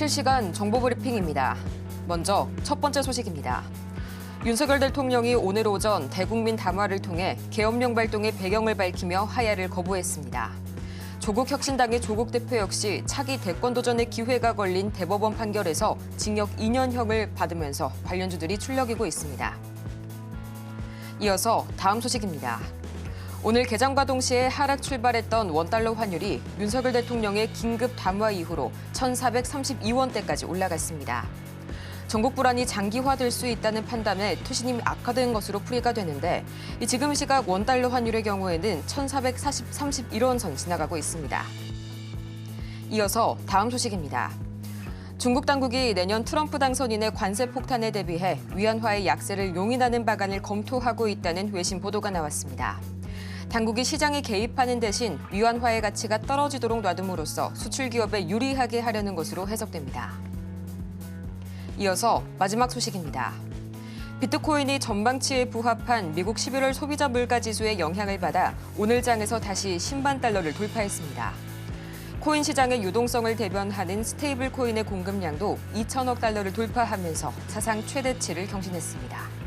실시간 정보브리핑입니다. 먼저 첫 번째 소식입니다. 윤석열 대통령이 오늘 오전 대국민 담화를 통해 계엄령 발동의 배경을 밝히며 하야를 거부했습니다. 조국혁신당의 조국 대표 역시 차기 대권 도전의 기회가 걸린 대법원 판결에서 징역 2년형을 받으면서 관련주들이 출력이고 있습니다. 이어서 다음 소식입니다. 오늘 개장과 동시에 하락 출발했던 원달러 환율이 윤석열 대통령의 긴급 담화 이후로 1,432원대까지 올라갔습니다. 전국 불안이 장기화될 수 있다는 판단에 투신임이 악화된 것으로 풀이가 되는데 지금 시각 원달러 환율의 경우에는 1,431원 선 지나가고 있습니다. 이어서 다음 소식입니다. 중국 당국이 내년 트럼프 당선인의 관세 폭탄에 대비해 위안화의 약세를 용인하는 방안을 검토하고 있다는 외신 보도가 나왔습니다. 당국이 시장에 개입하는 대신 위안화의 가치가 떨어지도록 놔둠으로써 수출 기업에 유리하게 하려는 것으로 해석됩니다. 이어서 마지막 소식입니다. 비트코인이 전망치에 부합한 미국 11월 소비자 물가 지수의 영향을 받아 오늘 장에서 다시 10만 달러를 돌파했습니다. 코인 시장의 유동성을 대변하는 스테이블 코인의 공급량도 2천억 달러를 돌파하면서 사상 최대치를 경신했습니다.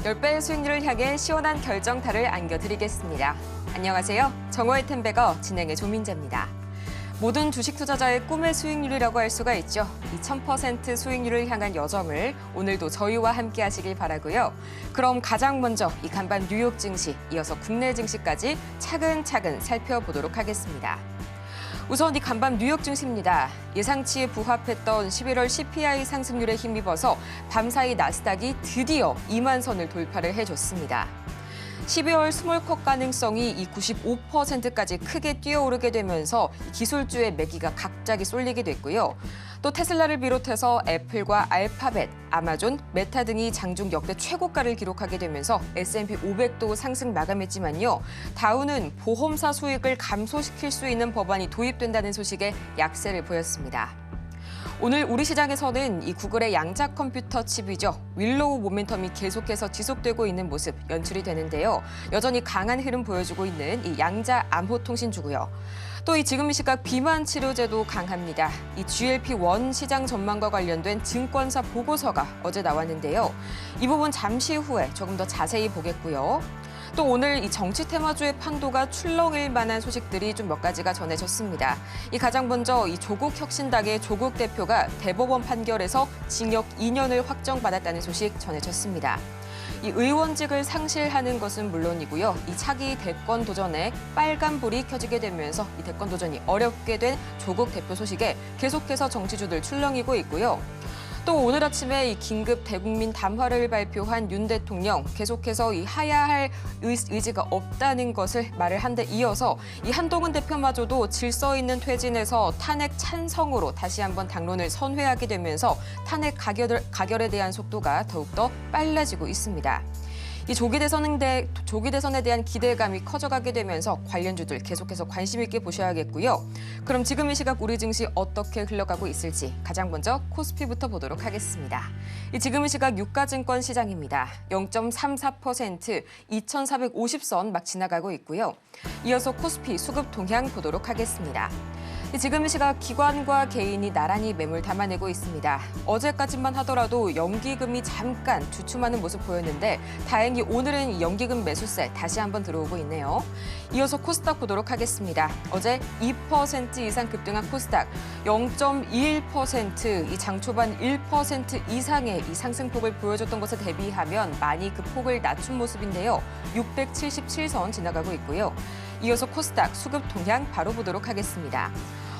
10배의 수익률을 향해 시원한 결정타를 안겨드리겠습니다. 안녕하세요. 정호의 템베거 진행의 조민재입니다. 모든 주식 투자자의 꿈의 수익률이라고 할 수가 있죠. 이 1000% 수익률을 향한 여정을 오늘도 저희와 함께 하시길 바라고요. 그럼 가장 먼저 이 간밤 뉴욕 증시, 이어서 국내 증시까지 차근차근 살펴보도록 하겠습니다. 우선 이 간밤 뉴욕 증시입니다. 예상치에 부합했던 11월 CPI 상승률에 힘입어서 밤사이 나스닥이 드디어 2만 선을 돌파를 해줬습니다. 12월 스몰컷 가능성이 이 95%까지 크게 뛰어오르게 되면서 기술주의 매기가 갑자기 쏠리게 됐고요. 또 테슬라를 비롯해서 애플과 알파벳, 아마존, 메타 등이 장중 역대 최고가를 기록하게 되면서 S&P 500도 상승 마감했지만요. 다우는 보험사 수익을 감소시킬 수 있는 법안이 도입된다는 소식에 약세를 보였습니다. 오늘 우리 시장에서는 이 구글의 양자 컴퓨터 칩이죠. 윌로우 모멘텀이 계속해서 지속되고 있는 모습 연출이 되는데요. 여전히 강한 흐름 보여주고 있는 이 양자 암호통신주고요. 또 이 지금 이 시각 비만 치료제도 강합니다. 이 GLP-1 시장 전망과 관련된 증권사 보고서가 어제 나왔는데요. 이 부분 잠시 후에 조금 더 자세히 보겠고요. 또 오늘 이 정치 테마주의 판도가 출렁일 만한 소식들이 좀 몇 가지가 전해졌습니다. 이 가장 먼저 이 조국 혁신당의 조국 대표가 대법원 판결에서 징역 2년을 확정받았다는 소식 전해졌습니다. 이 의원직을 상실하는 것은 물론이고요. 이 차기 대권 도전에 빨간불이 켜지게 되면서 이 대권 도전이 어렵게 된 조국 대표 소식에 계속해서 정치주들 출렁이고 있고요. 또 오늘 아침에 이 긴급 대국민 담화를 발표한 윤 대통령 계속해서 이 하야할 의지가 없다는 것을 말을 한 데 이어서 이 한동훈 대표마저도 질서 있는 퇴진에서 탄핵 찬성으로 다시 한번 당론을 선회하게 되면서 탄핵 가결에 대한 속도가 더욱더 빨라지고 있습니다. 이 조기 대선에 대한 기대감이 커져가게 되면서 관련주들 계속해서 관심 있게 보셔야겠고요. 그럼 지금 이 시각 우리 증시 어떻게 흘러가고 있을지 가장 먼저 코스피부터 보도록 하겠습니다. 지금 이 시각 유가증권 시장입니다. 0.34% 2,450선 막 지나가고 있고요. 이어서 코스피 수급 동향 보도록 하겠습니다. 지금 이 시각 기관과 개인이 나란히 매물 담아내고 있습니다. 어제까지만 하더라도 연기금이 잠깐 주춤하는 모습 보였는데 다행히 오늘은 연기금 매수세 다시 한번 들어오고 있네요. 이어서 코스닥 보도록 하겠습니다. 어제 2% 이상 급등한 코스닥 0.21% 이 장 초반 1% 이상의 이 상승폭을 보여줬던 것에 대비하면 많이 그 폭을 낮춘 모습인데요. 677선 지나가고 있고요. 이어서 코스닥 수급 동향 바로 보도록 하겠습니다.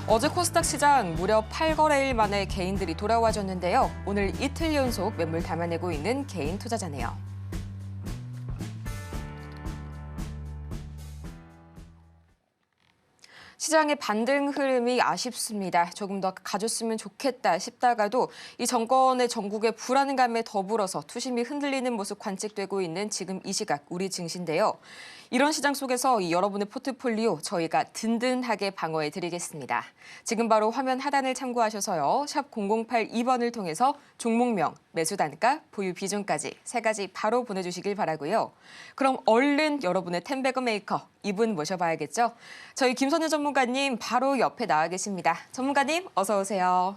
어제 코스닥 시장 무려 8거래일 만에 개인들이 돌아와줬는데요. 오늘 이틀 연속 매물 담아내고 있는 개인 투자자네요. 시장의 반등 흐름이 아쉽습니다. 조금 더 가졌으면 좋겠다 싶다가도 이 정권의 전국의 불안감에 더불어서 투심이 흔들리는 모습 관측되고 있는 지금 이 시각 우리 증시인데요. 이런 시장 속에서 이 여러분의 포트폴리오 저희가 든든하게 방어해 드리겠습니다. 지금 바로 화면 하단을 참고하셔서요. 샵 0082번을 통해서 종목명, 매수 단가, 보유 비중까지 3가지 바로 보내주시길 바라고요. 그럼 얼른 여러분의 텐베거 메이커 이분 모셔봐야겠죠. 저희 김선우 전문가님 바로 옆에 나와 계십니다. 전문가님 어서 오세요.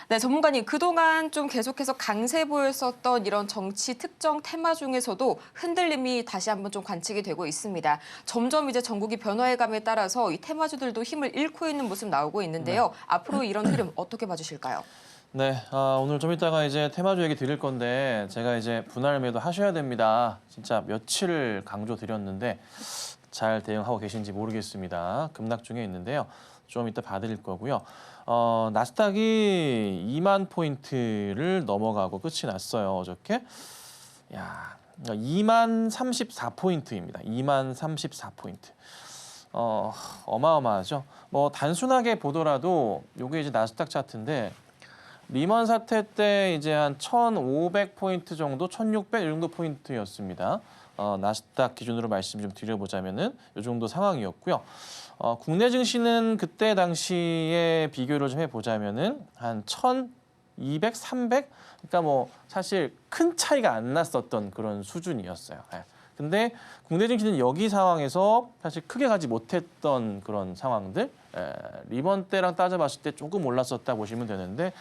네, 전문가님 그동안 좀 계속해서 강세 보였었던 이런 정치 특정 테마 중에서도 흔들림이 다시 한번 좀 관측이 되고 있습니다. 점점 이제 전국이 변화해감에 따라서 이 테마주들도 힘을 잃고 있는 모습 나오고 있는데요. 앞으로 이런 흐름 어떻게 봐주실까요? 네, 오늘 좀 이따가 이제 테마주 얘기 드릴 건데 제가 이제 분할 매도 하셔야 됩니다. 진짜 며칠을 강조 드렸는데 잘 대응하고 계신지 모르겠습니다. 급락 중에 있는데요. 좀 이따 봐드릴 거고요. 나스닥이 2만 포인트를 넘어가고 끝이 났어요. 어저께. 야, 2만 34포인트입니다. 2만 34포인트. 어마어마하죠. 뭐 단순하게 보더라도 요게 이제 나스닥 차트인데 리먼 사태 때 이제 한 1,500포인트 정도, 1,600 이 정도 포인트였습니다. 나스닥 기준으로 말씀 좀 드려보자면은 이 정도 상황이었고요. 국내 증시는 그때 당시에 비교를 좀 해보자면은 한 1,200, 300? 그러니까 뭐 사실 큰 차이가 안 났었던 그런 수준이었어요. 예. 근데 국내 증시는 여기 상황에서 사실 크게 가지 못했던 그런 상황들, 리먼 때랑 따져봤을 때 조금 올랐었다 보시면 되는데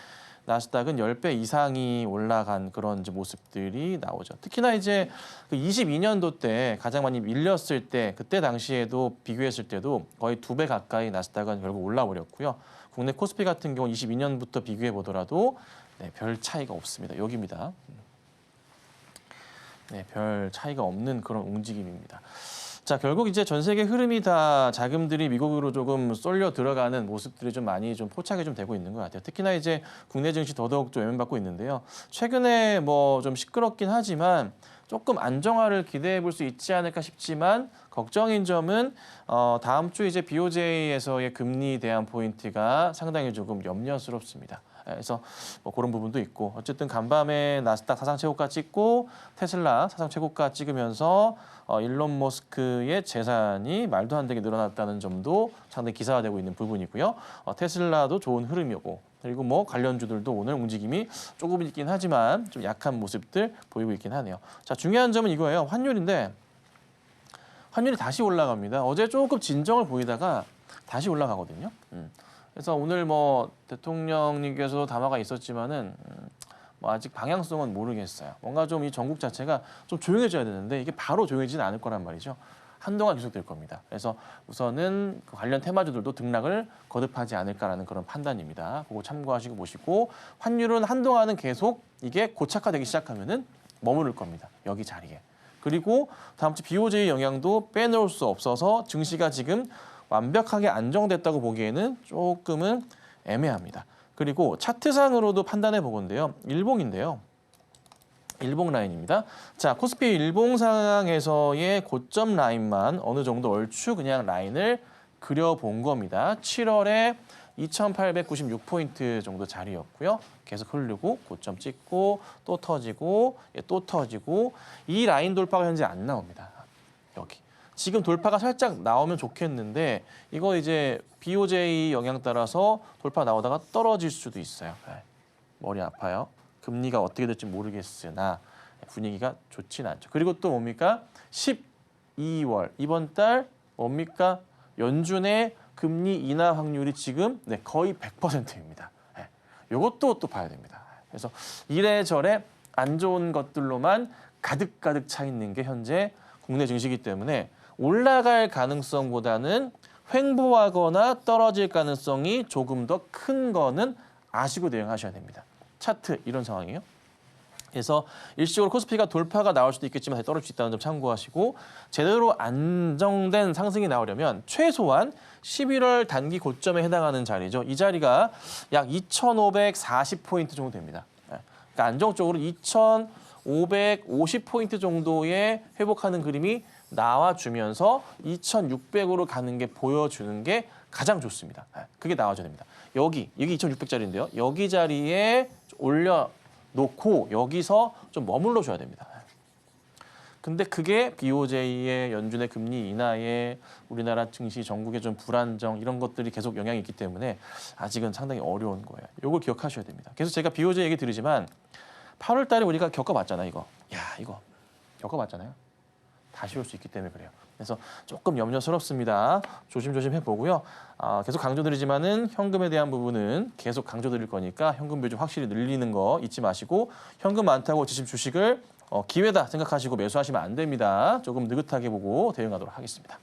나스닥은 10배 이상이 올라간 그런 이제 모습들이 나오죠. 특히나 이제 그 22년도 때 가장 많이 밀렸을 때 그때 당시에도 비교했을 때도 거의 2배 가까이 나스닥은 결국 올라버렸고요. 국내 코스피 같은 경우 22년부터 비교해 보더라도 네, 별 차이가 없습니다. 여기입니다. 네, 별 차이가 없는 그런 움직임입니다. 자, 결국 이제 전 세계 흐름이 다 자금들이 미국으로 조금 쏠려 들어가는 모습들이 좀 많이 좀 포착이 좀 되고 있는 것 같아요. 특히나 이제 국내 증시 더더욱 좀 영향받고 있는데요. 최근에 뭐 좀 시끄럽긴 하지만 조금 안정화를 기대해 볼 수 있지 않을까 싶지만 걱정인 점은 다음 주 이제 BOJ에서의 금리 대안 포인트가 상당히 조금 염려스럽습니다. 그래서 뭐 그런 부분도 있고 어쨌든 간밤에 나스닥 사상 최고가 찍고 테슬라 사상 최고가 찍으면서 일론 머스크의 재산이 말도 안 되게 늘어났다는 점도 상당히 기사화되고 있는 부분이고요. 테슬라도 좋은 흐름이고 그리고 뭐 관련주들도 오늘 움직임이 조금 있긴 하지만 좀 약한 모습들 보이고 있긴 하네요. 자, 중요한 점은 이거예요. 환율인데 환율이 다시 올라갑니다. 어제 조금 진정을 보이다가 다시 올라가거든요. 그래서 오늘 뭐 대통령님께서 담화가 있었지만은 뭐 아직 방향성은 모르겠어요. 뭔가 좀 이 전국 자체가 좀 조용해져야 되는데 이게 바로 조용해지는 않을 거란 말이죠. 한동안 계속될 겁니다. 그래서 우선은 그 관련 테마주들도 등락을 거듭하지 않을까라는 그런 판단입니다. 그거 참고하시고 보시고 환율은 한동안은 계속 이게 고착화되기 시작하면은 머무를 겁니다. 여기 자리에. 그리고 다음 주 BOJ 영향도 빼놓을 수 없어서 증시가 지금 완벽하게 안정됐다고 보기에는 조금은 애매합니다. 그리고 차트상으로도 판단해 보건데요. 일봉인데요. 일봉 라인입니다. 자, 코스피 일봉 상황에서의 고점 라인만 어느 정도 얼추 그냥 라인을 그려본 겁니다. 7월에 2,896포인트 정도 자리였고요. 계속 흐르고 고점 찍고 또 터지고 또 터지고 이 라인 돌파가 현재 안 나옵니다. 여기. 지금 돌파가 살짝 나오면 좋겠는데 이거 이제 BOJ 영향 따라서 돌파 나오다가 떨어질 수도 있어요. 머리 아파요. 금리가 어떻게 될지 모르겠으나 분위기가 좋진 않죠. 그리고 또 뭡니까? 12월 이번 달 뭡니까? 연준의 금리 인하 확률이 지금 거의 100%입니다. 이것도 또 봐야 됩니다. 그래서 이래저래 안 좋은 것들로만 가득가득 차 있는 게 현재 국내 증시이기 때문에 올라갈 가능성보다는 횡보하거나 떨어질 가능성이 조금 더 큰 거는 아시고 대응하셔야 됩니다. 차트 이런 상황이에요. 그래서 일시적으로 코스피가 돌파가 나올 수도 있겠지만 떨어질 수 있다는 점 참고하시고 제대로 안정된 상승이 나오려면 최소한 11월 단기 고점에 해당하는 자리죠. 이 자리가 약 2,540포인트 정도 됩니다. 그러니까 안정적으로 2,550포인트 정도의 회복하는 그림이 나와주면서 2,600으로 가는 게 보여주는 게 가장 좋습니다. 그게 나와줘야 됩니다. 여기 2,600짜리인데요. 여기 자리에 올려놓고 여기서 좀 머물러 줘야 됩니다. 근데 그게 BOJ의 연준의 금리 인하에 우리나라 증시 전국의 좀 불안정 이런 것들이 계속 영향이 있기 때문에 아직은 상당히 어려운 거예요. 이걸 기억하셔야 됩니다. 그래서 제가 BOJ 얘기 드리지만 8월 달에 우리가 겪어봤잖아요, 이거. 이거 겪어봤잖아요. 다시 올 수 있기 때문에 그래요. 그래서 조금 염려스럽습니다. 조심조심 해보고요. 계속 강조드리지만은 현금에 대한 부분은 계속 강조드릴 거니까 현금 비중 확실히 늘리는 거 잊지 마시고 현금 많다고 지금 주식을 기회다 생각하시고 매수하시면 안 됩니다. 조금 느긋하게 보고 대응하도록 하겠습니다.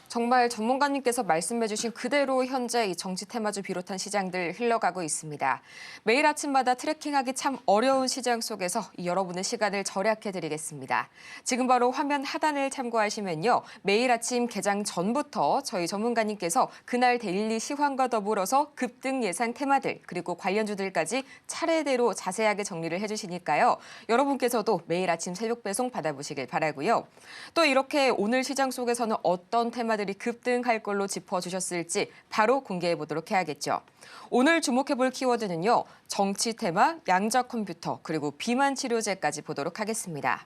정말 전문가님께서 말씀해주신 그대로 현재 이 정치 테마주 비롯한 시장들 흘러가고 있습니다. 매일 아침마다 트래킹하기 참 어려운 시장 속에서 여러분의 시간을 절약해드리겠습니다. 지금 바로 화면 하단을 참고하시면요. 매일 아침 개장 전부터 저희 전문가님께서 그날 데일리 시황과 더불어서 급등 예상 테마들 그리고 관련주들까지 차례대로 자세하게 정리를 해주시니까요. 여러분께서도 매일 아침 새벽 배송 받아보시길 바라고요. 또 이렇게 오늘 시장 속에서는 어떤 테마들이 급등할 걸로 짚어주셨을지 바로 공개해 보도록 해야겠죠. 오늘 주목해볼 키워드는요. 정치 테마, 양자 컴퓨터, 그리고 비만 치료제까지 보도록 하겠습니다.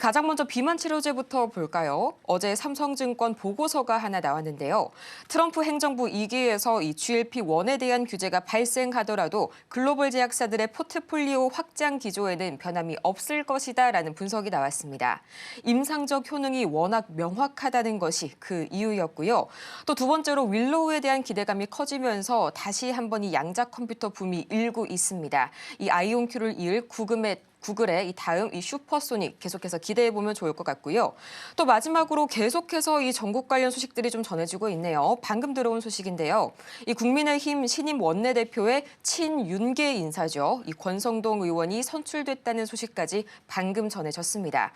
가장 먼저 비만 치료제부터 볼까요? 어제 삼성증권 보고서가 하나 나왔는데요. 트럼프 행정부 2기에서 이 GLP-1에 대한 규제가 발생하더라도 글로벌 제약사들의 포트폴리오 확장 기조에는 변함이 없을 것이다라는 분석이 나왔습니다. 임상적 효능이 워낙 명확하다는 것이 그 이유였고요. 또 두 번째로 윌로우에 대한 기대감이 커지면서 다시 한번 이 양자 컴퓨터 붐이 일고 있습니다. 이 아이온큐를 이을 구글의 이 다음 이 슈퍼소닉 계속해서 기대해 보면 좋을 것 같고요. 또 마지막으로 계속해서 이 전국 관련 소식들이 좀 전해지고 있네요. 방금 들어온 소식인데요. 이 국민의힘 신임 원내대표의 친윤계 인사죠. 이 권성동 의원이 선출됐다는 소식까지 방금 전해졌습니다.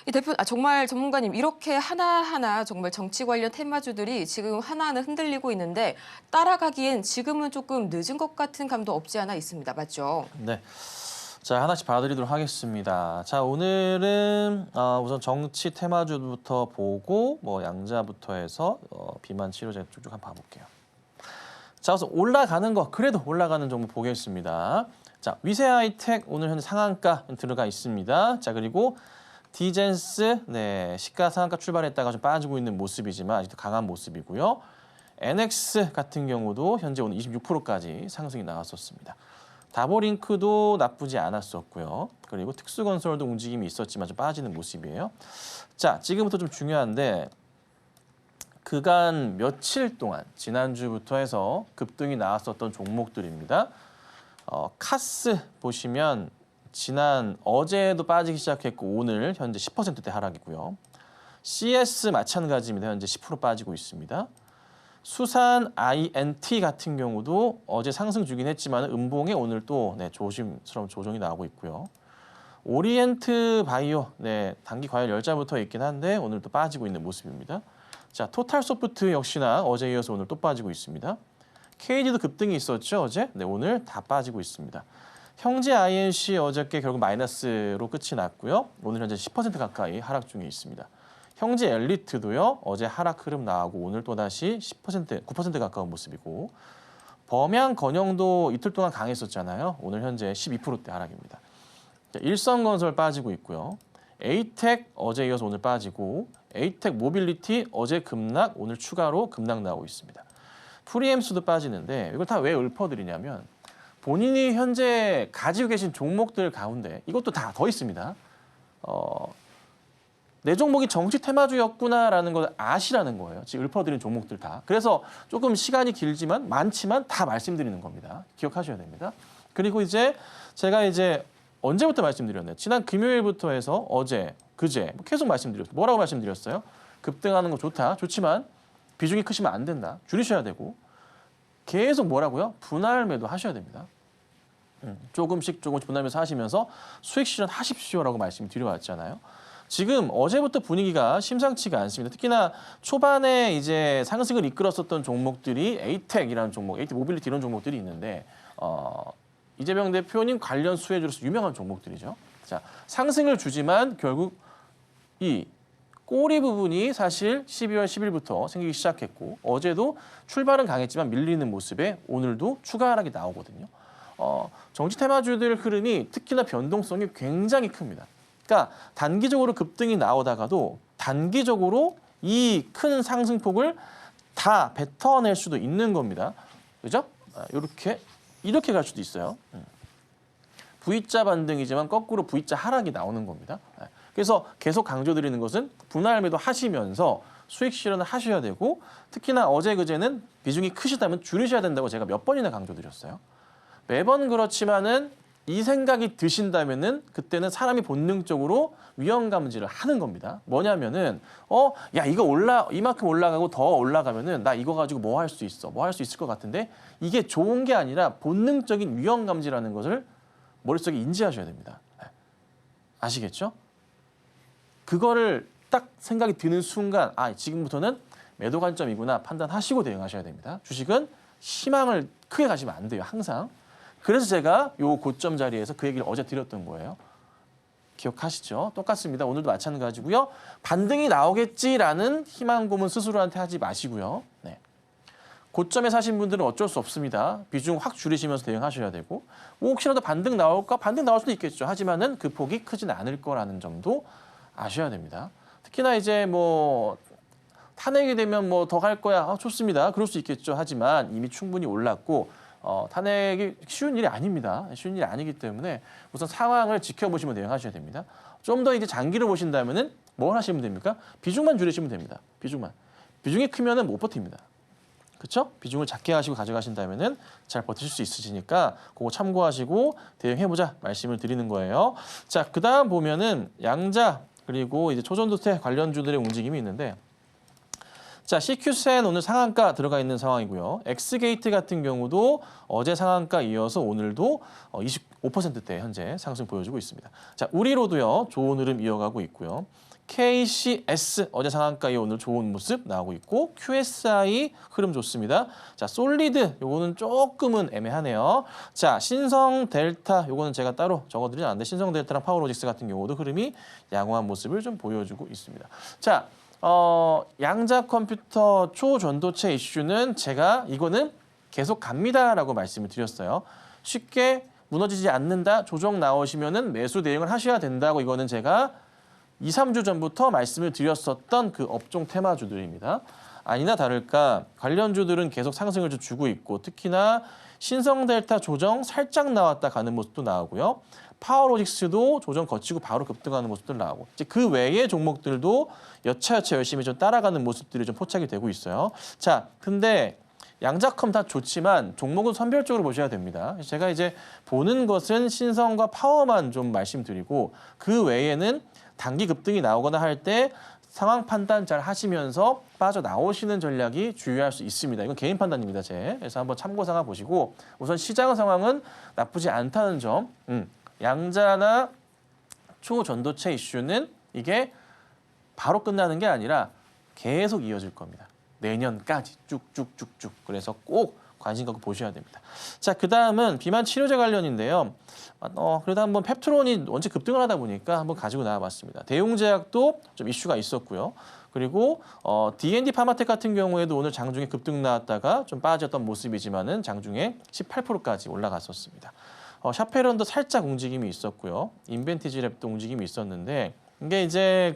이 대표 정말 전문가님 이렇게 하나하나 정말 정치 관련 테마주들이 지금 하나하나 흔들리고 있는데 따라가기엔 지금은 조금 늦은 것 같은 감도 없지 않아 있습니다. 맞죠? 네. 자, 하나씩 봐드리도록 하겠습니다. 자, 오늘은 우선 정치 테마주부터 보고 양자부터 해서 비만 치료제 쭉쭉 한번 봐볼게요. 자, 우선 올라가는 거 그래도 올라가는 종목 보겠습니다. 자, 위세 하이텍 오늘 현재 상한가 들어가 있습니다. 자, 그리고 디젠스 시가 상한가 출발했다가 좀 빠지고 있는 모습이지만 아직도 강한 모습이고요. NX 같은 경우도 현재 오늘 26%까지 상승이 나왔었습니다. 다보링크도 나쁘지 않았었고요. 그리고 특수건설도 움직임이 있었지만 좀 빠지는 모습이에요. 자, 지금부터 좀 중요한데 그간 며칠 동안 지난주부터 해서 급등이 나왔었던 종목들입니다. 카스 보시면 어제도 빠지기 시작했고 오늘 현재 10%대 하락이고요. CS 마찬가지입니다. 현재 10% 빠지고 있습니다. 수산 INT 같은 경우도 어제 상승 주긴 했지만 음봉에 오늘 또 조심스러운 조정이 나오고 있고요. 오리엔트 바이오 단기 과열 열자부터 있긴 한데 오늘 또 빠지고 있는 모습입니다. 자, 토탈소프트 역시나 어제 이어서 오늘 또 빠지고 있습니다. KD도 급등이 있었죠 어제? 오늘 다 빠지고 있습니다. 형제 INC 어저께 결국 마이너스로 끝이 났고요. 오늘 현재 10% 가까이 하락 중에 있습니다. 형제 엘리트도요. 어제 하락 흐름 나오고 오늘 또다시 9% 가까운 모습이고 범양 건영도 이틀 동안 강했었잖아요. 오늘 현재 12%대 하락입니다. 일성건설 빠지고 있고요. 에이텍 어제 이어서 오늘 빠지고 에이텍 모빌리티 어제 급락 오늘 추가로 급락 나오고 있습니다. 프리엠스도 빠지는데 이걸 다 왜 읊어드리냐면 본인이 현재 가지고 계신 종목들 가운데 이것도 다 더 있습니다. 내 종목이 정치 테마주였구나라는 걸 아시라는 거예요. 지금 읊어드린 종목들 다. 그래서 조금 시간이 길지만 많지만 다 말씀드리는 겁니다. 기억하셔야 됩니다. 그리고 제가 언제부터 말씀드렸나요? 지난 금요일부터 해서 어제, 그제 계속 말씀드렸어요. 뭐라고 말씀드렸어요? 급등하는 거 좋다. 좋지만 비중이 크시면 안 된다. 줄이셔야 되고 계속 뭐라고요? 분할 매도 하셔야 됩니다. 조금씩 분할 매수 하시면서 수익 실현하십시오라고 말씀드려왔잖아요. 지금 어제부터 분위기가 심상치가 않습니다. 특히나 초반에 상승을 이끌었었던 종목들이 에이텍이라는 종목, 에이텍 모빌리티 이런 종목들이 있는데 이재명 대표님 관련 수혜주로서 유명한 종목들이죠. 자, 상승을 주지만 결국 이 꼬리 부분이 사실 12월 10일부터 생기기 시작했고 어제도 출발은 강했지만 밀리는 모습에 오늘도 추가 하락이 나오거든요. 정치 테마주들 흐름이 특히나 변동성이 굉장히 큽니다. 그러니까 단기적으로 급등이 나오다가도 단기적으로 이 큰 상승폭을 다 뱉어낼 수도 있는 겁니다. 그죠? 이렇게 갈 수도 있어요. V자 반등이지만 거꾸로 V자 하락이 나오는 겁니다. 그래서 계속 강조드리는 것은 분할 매도 하시면서 수익 실현을 하셔야 되고 특히나 어제 그제는 비중이 크시다면 줄이셔야 된다고 제가 몇 번이나 강조드렸어요. 매번 그렇지만은 이 생각이 드신다면은 그때는 사람이 본능적으로 위험 감지를 하는 겁니다. 뭐냐면은 야 이거 이만큼 올라가고 더 올라가면은 나 이거 가지고 뭐 할 수 있어? 뭐 할 수 있을 것 같은데 이게 좋은 게 아니라 본능적인 위험 감지라는 것을 머릿속에 인지하셔야 됩니다. 아시겠죠? 그거를 딱 생각이 드는 순간 지금부터는 매도 관점이구나 판단하시고 대응하셔야 됩니다. 주식은 희망을 크게 가시면 안 돼요. 항상. 그래서 제가 요 고점 자리에서 그 얘기를 어제 드렸던 거예요. 기억하시죠? 똑같습니다. 오늘도 마찬가지고요. 반등이 나오겠지라는 희망 고문 스스로한테 하지 마시고요. 네. 고점에 사신 분들은 어쩔 수 없습니다. 비중 확 줄이시면서 대응하셔야 되고 혹시라도 반등 나올까? 반등 나올 수도 있겠죠. 하지만은 그 폭이 크진 않을 거라는 점도 아셔야 됩니다. 특히나 이제 뭐 탄핵이 되면 뭐 더 갈 거야. 좋습니다. 그럴 수 있겠죠. 하지만 이미 충분히 올랐고 탄핵이 쉬운 일이 아닙니다. 쉬운 일이 아니기 때문에 우선 상황을 지켜보시면 대응하셔야 됩니다. 좀 더 이제 장기를 보신다면은 뭘 하시면 됩니까? 비중만 줄이시면 됩니다. 비중만. 비중이 크면은 못 버팁니다. 그렇죠? 비중을 작게 하시고 가져가신다면은 잘 버티실 수 있으시니까 그거 참고하시고 대응해보자 말씀을 드리는 거예요. 자, 그다음 보면은 양자 그리고 이제 초전도태 관련주들의 움직임이 있는데 자, CQ센 오늘 상한가 들어가 있는 상황이고요. 엑스게이트 같은 경우도 어제 상한가 이어서 오늘도 25%대 현재 상승 보여주고 있습니다. 자, 우리로도요. 좋은 흐름 이어가고 있고요. KCS 어제 상한가 이어 오늘 좋은 모습 나오고 있고 QSI 흐름 좋습니다. 자, 솔리드 요거는 조금은 애매하네요. 자, 신성 델타 요거는 제가 따로 적어드리지 않았는데 신성 델타랑 파워로직스 같은 경우도 흐름이 양호한 모습을 좀 보여주고 있습니다. 자, 양자 컴퓨터 초전도체 이슈는 제가 이거는 계속 갑니다라고 말씀을 드렸어요. 쉽게 무너지지 않는다. 조정 나오시면은 매수 대응을 하셔야 된다고 이거는 제가 2, 3주 전부터 말씀을 드렸었던 그 업종 테마주들입니다. 아니나 다를까 관련주들은 계속 상승을 좀 주고 있고 특히나 신성델타 조정 살짝 나왔다 가는 모습도 나오고요. 파워로직스도 조정 거치고 바로 급등하는 모습들 나오고 이제 그 외의 종목들도 여차여차 열심히 좀 따라가는 모습들이 좀 포착이 되고 있어요. 자, 근데 양자컴 다 좋지만 종목은 선별적으로 보셔야 됩니다. 제가 이제 보는 것은 신성과 파워만 좀 말씀드리고 그 외에는 단기 급등이 나오거나 할 때 상황 판단 잘 하시면서 빠져나오시는 전략이 주의할 수 있습니다. 이건 개인 판단입니다. 그래서 한번 참고삼아 보시고 우선 시장 상황은 나쁘지 않다는 점. 양자나 초전도체 이슈는 이게 바로 끝나는 게 아니라 계속 이어질 겁니다. 내년까지 쭉쭉쭉쭉. 그래서 꼭 관심 갖고 보셔야 됩니다. 자, 그다음은 비만 치료제 관련인데요. 그래도 한번 펩트론이 원체 급등을 하다 보니까 한번 가지고 나와봤습니다. 대용제약도 좀 이슈가 있었고요. 그리고 D&D 파마텍 같은 경우에도 오늘 장중에 급등 나왔다가 좀 빠졌던 모습이지만은 장중에 18%까지 올라갔었습니다. 샤페론도 살짝 움직임이 있었고요. 인벤티지랩도 움직임이 있었는데 이게 이제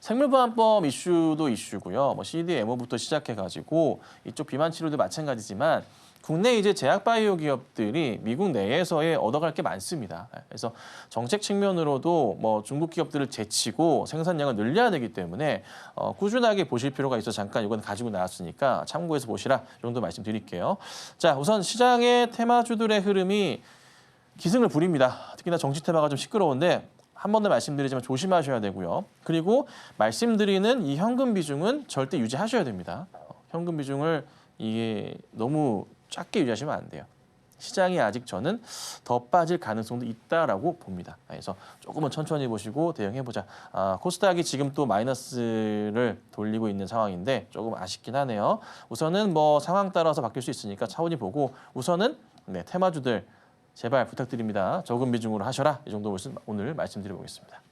생물보안법 이슈도 이슈고요. CDMO부터 시작해가지고 이쪽 비만 치료도 마찬가지지만 국내 이제 제약바이오 기업들이 미국 내에서의 얻어갈 게 많습니다. 그래서 정책 측면으로도 중국 기업들을 제치고 생산량을 늘려야 되기 때문에 꾸준하게 보실 필요가 있어 잠깐 이건 가지고 나왔으니까 참고해서 보시라 이 정도 말씀드릴게요. 자, 우선 시장의 테마주들의 흐름이 기승을 부립니다. 특히나 정치 테마가 좀 시끄러운데 한 번 더 말씀드리지만 조심하셔야 되고요. 그리고 말씀드리는 이 현금 비중은 절대 유지하셔야 됩니다. 현금 비중을 이게 너무 작게 유지하시면 안 돼요. 시장이 아직 저는 더 빠질 가능성도 있다라고 봅니다. 그래서 조금은 천천히 보시고 대응해보자. 코스닥이 지금 또 마이너스를 돌리고 있는 상황인데 조금 아쉽긴 하네요. 우선은 상황 따라서 바뀔 수 있으니까 차분히 보고 우선은 테마주들 제발 부탁드립니다. 적은 비중으로 하셔라. 이 정도 오늘 말씀드려보겠습니다.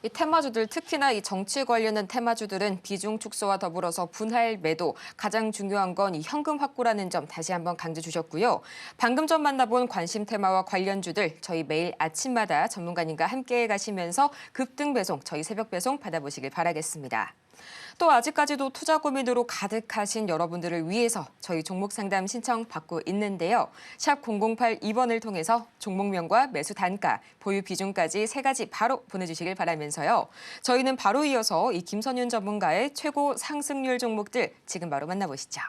이 테마주들 특히나 이 정치 관련된 테마주들은 비중 축소와 더불어서 분할 매도 가장 중요한 건 이 현금 확보라는 점 다시 한번 강조 주셨고요. 방금 전 만나본 관심 테마와 관련주들 저희 매일 아침마다 전문가님과 함께 가시면서 급등 배송 저희 새벽 배송 받아보시길 바라겠습니다. 또 아직까지도 투자 고민으로 가득하신 여러분들을 위해서 저희 종목 상담 신청 받고 있는데요. 샵 0082번을 통해서 종목명과 매수 단가, 보유 비중까지 3가지 바로 보내주시길 바라면서요. 저희는 바로 이어서 이 김선윤 전문가의 최고 상승률 종목들 지금 바로 만나보시죠.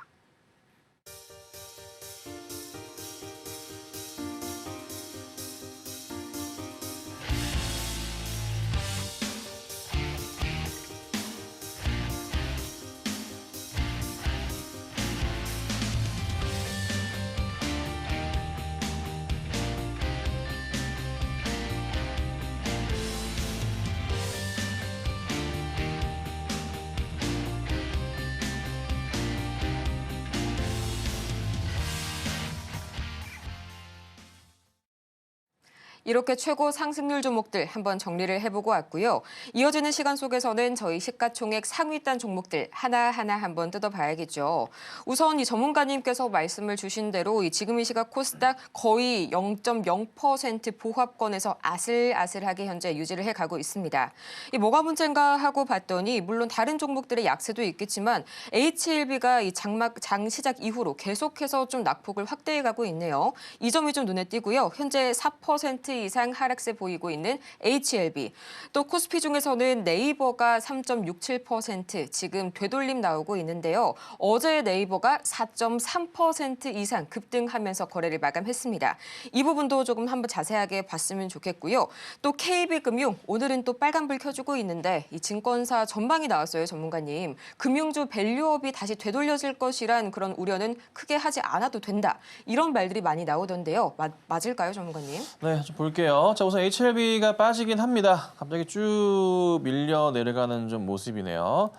이렇게 최고 상승률 종목들 한번 정리를 해보고 왔고요. 이어지는 시간 속에서는 저희 시가총액 상위단 종목들 하나하나 한번 뜯어봐야겠죠. 우선 이 전문가님께서 말씀을 주신 대로 지금 이 시각 코스닥 거의 0.0% 보합권에서 아슬아슬하게 현재 유지를 해가고 있습니다. 이 뭐가 문제인가 하고 봤더니 물론 다른 종목들의 약세도 있겠지만 HLB가 이 장 시작 이후로 계속해서 좀 낙폭을 확대해가고 있네요. 이 점이 좀 눈에 띄고요. 현재 4% 이상 하락세 보이고 있는 HLB. 또 코스피 중에서는 네이버가 3.67% 지금 되돌림 나오고 있는데요. 어제 네이버가 4.3% 이상 급등하면서 거래를 마감했습니다. 이 부분도 조금 한번 자세하게 봤으면 좋겠고요. 또 KB금융 오늘은 또 빨간불 켜주고 있는데 이 증권사 전망이 나왔어요, 전문가님. 금융주 밸류업이 다시 되돌려질 것이란 그런 우려는 크게 하지 않아도 된다. 이런 말들이 많이 나오던데요. 맞을까요, 전문가님? 네, 좀 볼게요. 자, 우선 HLB가 빠지긴 합니다. 갑자기 쭉 밀려 내려가는 좀 모습이네요.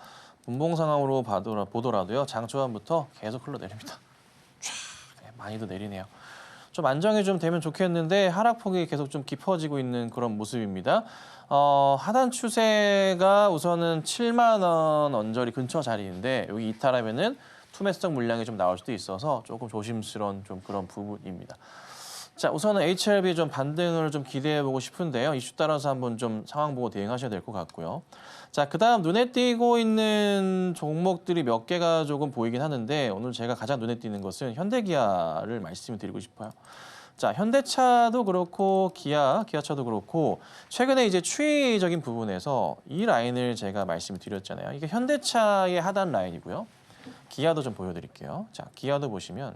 분봉 상황으로 보더라도요. 장 초반부터 계속 흘러내립니다. 네, 많이도 내리네요. 좀 안정이 좀 되면 좋겠는데 하락폭이 계속 좀 깊어지고 있는 그런 모습입니다. 하단 추세가 우선은 7만 원 언저리 근처 자리인데 여기 이탈하면은 투매수적 물량이 좀 나올 수도 있어서 조금 조심스러운 좀 그런 부분입니다. 자, 우선은 HLB 좀 반등을 좀 기대해보고 싶은데요. 이슈 따라서 한번 좀 상황 보고 대응하셔야 될 것 같고요. 자, 그다음 눈에 띄고 있는 종목들이 몇 개가 조금 보이긴 하는데 오늘 제가 가장 눈에 띄는 것은 현대기아를 말씀을 드리고 싶어요. 자, 현대차도 그렇고 기아차도 그렇고 최근에 이제 추이적인 부분에서 이 라인을 제가 말씀을 드렸잖아요. 이게 현대차의 하단 라인이고요. 기아도 좀 보여드릴게요. 자, 기아도 보시면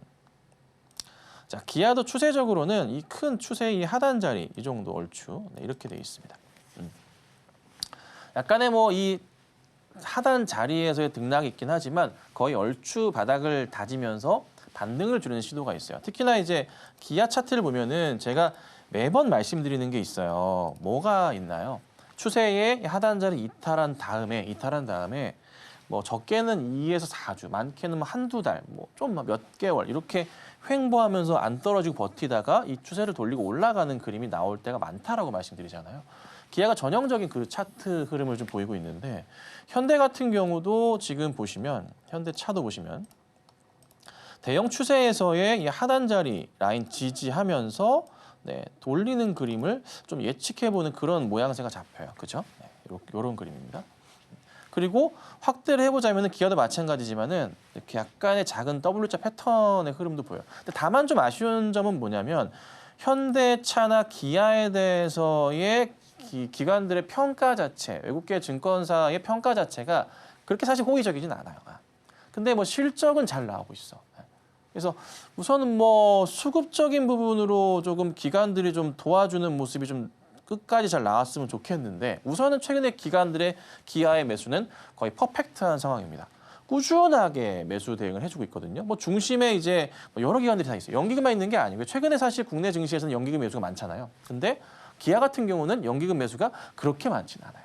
자, 기아도 추세적으로는 이 큰 추세의 하단 자리 이 정도 얼추 이렇게 돼 있습니다. 약간의 뭐 이 하단 자리에서의 등락이 있긴 하지만 거의 얼추 바닥을 다지면서 반등을 주는 시도가 있어요. 특히나 이제 기아 차트를 보면은 제가 매번 말씀드리는 게 있어요. 뭐가 있나요? 추세의 하단 자리 이탈한 다음에 뭐 적게는 2에서 4주, 많게는 뭐 한두 달, 뭐 좀 몇 개월 이렇게 횡보하면서 안 떨어지고 버티다가 이 추세를 돌리고 올라가는 그림이 나올 때가 많다라고 말씀드리잖아요. 기아가 전형적인 그 차트 흐름을 좀 보이고 있는데 현대 같은 경우도 지금 보시면 현대차도 보시면 대형 추세에서의 이 하단 자리 라인 지지하면서 네, 돌리는 그림을 좀 예측해보는 그런 모양새가 잡혀요. 그죠? 네, 이런 그림입니다. 그리고 확대를 해보자면 기아도 마찬가지지만은 이렇게 약간의 작은 W자 패턴의 흐름도 보여요. 근데 다만 좀 아쉬운 점은 뭐냐면 현대차나 기아에 대해서의 기관들의 평가 자체, 외국계 증권사의 평가 자체가 그렇게 사실 호의적이진 않아요. 근데 뭐 실적은 잘 나오고 있어. 그래서 우선은 뭐 수급적인 부분으로 조금 기관들이 좀 도와주는 모습이 좀 끝까지 잘 나왔으면 좋겠는데 우선은 최근에 기관들의 기아의 매수는 거의 퍼펙트한 상황입니다. 꾸준하게 매수 대응을 해주고 있거든요. 뭐 중심에 이제 여러 기관들이 다 있어요. 연기금만 있는 게 아니고요. 최근에 사실 국내 증시에서는 연기금 매수가 많잖아요. 근데 기아 같은 경우는 연기금 매수가 그렇게 많지는 않아요.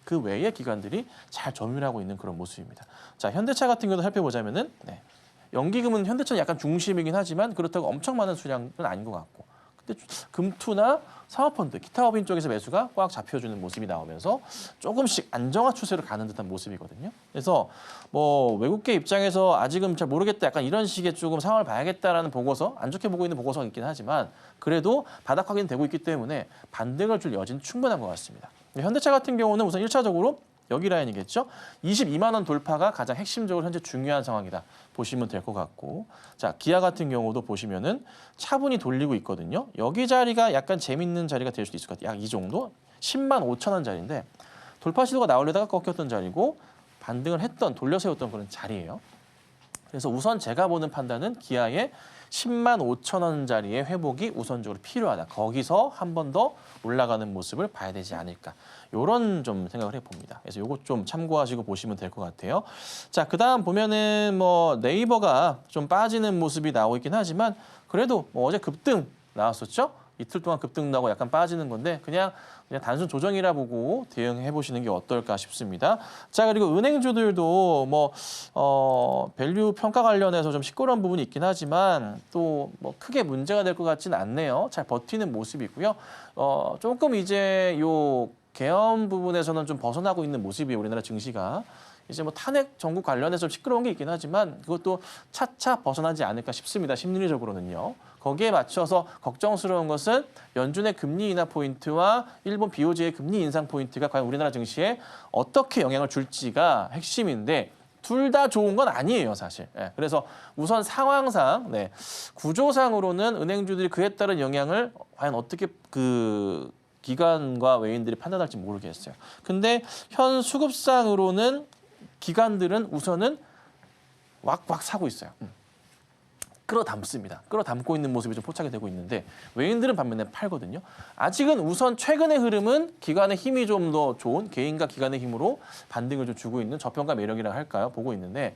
그 외에 기관들이 잘 점유하고 있는 그런 모습입니다. 자, 현대차 같은 경우도 살펴보자면은 연기금은 현대차는 약간 중심이긴 하지만 그렇다고 엄청 많은 수량은 아닌 것 같고 근데 금투나 사모펀드, 기타 법인 쪽에서 매수가 꽉 잡혀주는 모습이 나오면서 조금씩 안정화 추세로 가는 듯한 모습이거든요. 그래서 뭐 외국계 입장에서 아직은 잘 모르겠다 약간 이런 식의 조금 상황을 봐야겠다라는 보고서, 안 좋게 보고 있는 보고서가 있긴 하지만 그래도 바닥 확인되고 있기 때문에 반등을 줄 여지는 충분한 것 같습니다. 현대차 같은 경우는 우선 1차적으로 여기 라인이겠죠. 22만 원 돌파가 가장 핵심적으로 현재 중요한 상황이다 보시면 될 것 같고, 자 기아 같은 경우도 보시면은 차분히 돌리고 있거든요. 여기 자리가 약간 재밌는 자리가 될 수도 있을 것 같아요. 약 이 정도 10만 5천 원 자리인데 돌파 시도가 나오려다가 꺾였던 자리고 반등을 했던 돌려 세웠던 그런 자리예요. 그래서 우선 제가 보는 판단은 기아의 10만 5천 원짜리의 회복이 우선적으로 필요하다. 거기서 한 번 더 올라가는 모습을 봐야 되지 않을까. 이런 좀 생각을 해봅니다. 그래서 요거 좀 참고하시고 보시면 될 것 같아요. 자, 그다음 보면은 뭐 네이버가 좀 빠지는 모습이 나오고 있긴 하지만 그래도 뭐 어제 급등 나왔었죠. 이틀 동안 급등 나고 약간 빠지는 건데 그냥 단순 조정이라 보고 대응해 보시는 게 어떨까 싶습니다. 자, 그리고 은행주들도 뭐 밸류 평가 관련해서 좀 시끄러운 부분이 있긴 하지만 또 뭐 크게 문제가 될 것 같지는 않네요. 잘 버티는 모습이고요. 조금 이제 요 개헌 부분에서는 좀 벗어나고 있는 모습이에요. 우리나라 증시가. 이제 뭐 탄핵 정국 관련해서 좀 시끄러운 게 있긴 하지만 그것도 차차 벗어나지 않을까 싶습니다. 심리적으로는요. 거기에 맞춰서 걱정스러운 것은 연준의 금리 인하 포인트와 일본 BOJ의 금리 인상 포인트가 과연 우리나라 증시에 어떻게 영향을 줄지가 핵심인데 둘 다 좋은 건 아니에요, 사실. 예, 그래서 우선 상황상, 구조상으로는 은행주들이 그에 따른 영향을 과연 어떻게 기관과 외인들이 판단할지 모르겠어요. 근데 현 수급상으로는 기관들은 우선은 왁왁 사고 있어요. 끌어담습니다. 끌어담고 있는 모습이 좀 포착이 되고 있는데 외인들은 반면에 팔거든요. 아직은 우선 최근의 흐름은 기관의 힘이 좀 더 좋은 개인과 기관의 힘으로 반등을 좀 주고 있는 저평가 매력이라 할까요? 보고 있는데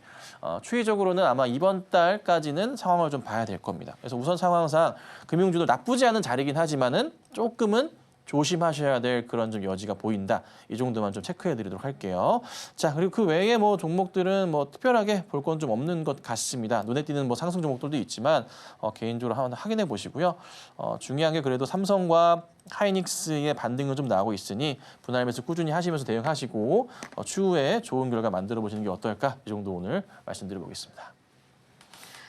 추이적으로는 아마 이번 달까지는 상황을 좀 봐야 될 겁니다. 그래서 우선 상황상 금융주도 나쁘지 않은 자리긴 하지만은 조금은 조심하셔야 될 그런 좀 여지가 보인다. 이 정도만 좀 체크해 드리도록 할게요. 자, 그리고 그 외에 뭐 종목들은 뭐 특별하게 볼 건 좀 없는 것 같습니다. 눈에 띄는 뭐 상승 종목들도 있지만 개인적으로 한번 확인해 보시고요. 중요한 게 그래도 삼성과 하이닉스의 반등은 좀 나오고 있으니 분할 매수 꾸준히 하시면서 대응하시고 추후에 좋은 결과 만들어 보시는 게 어떨까? 이 정도 오늘 말씀드려 보겠습니다.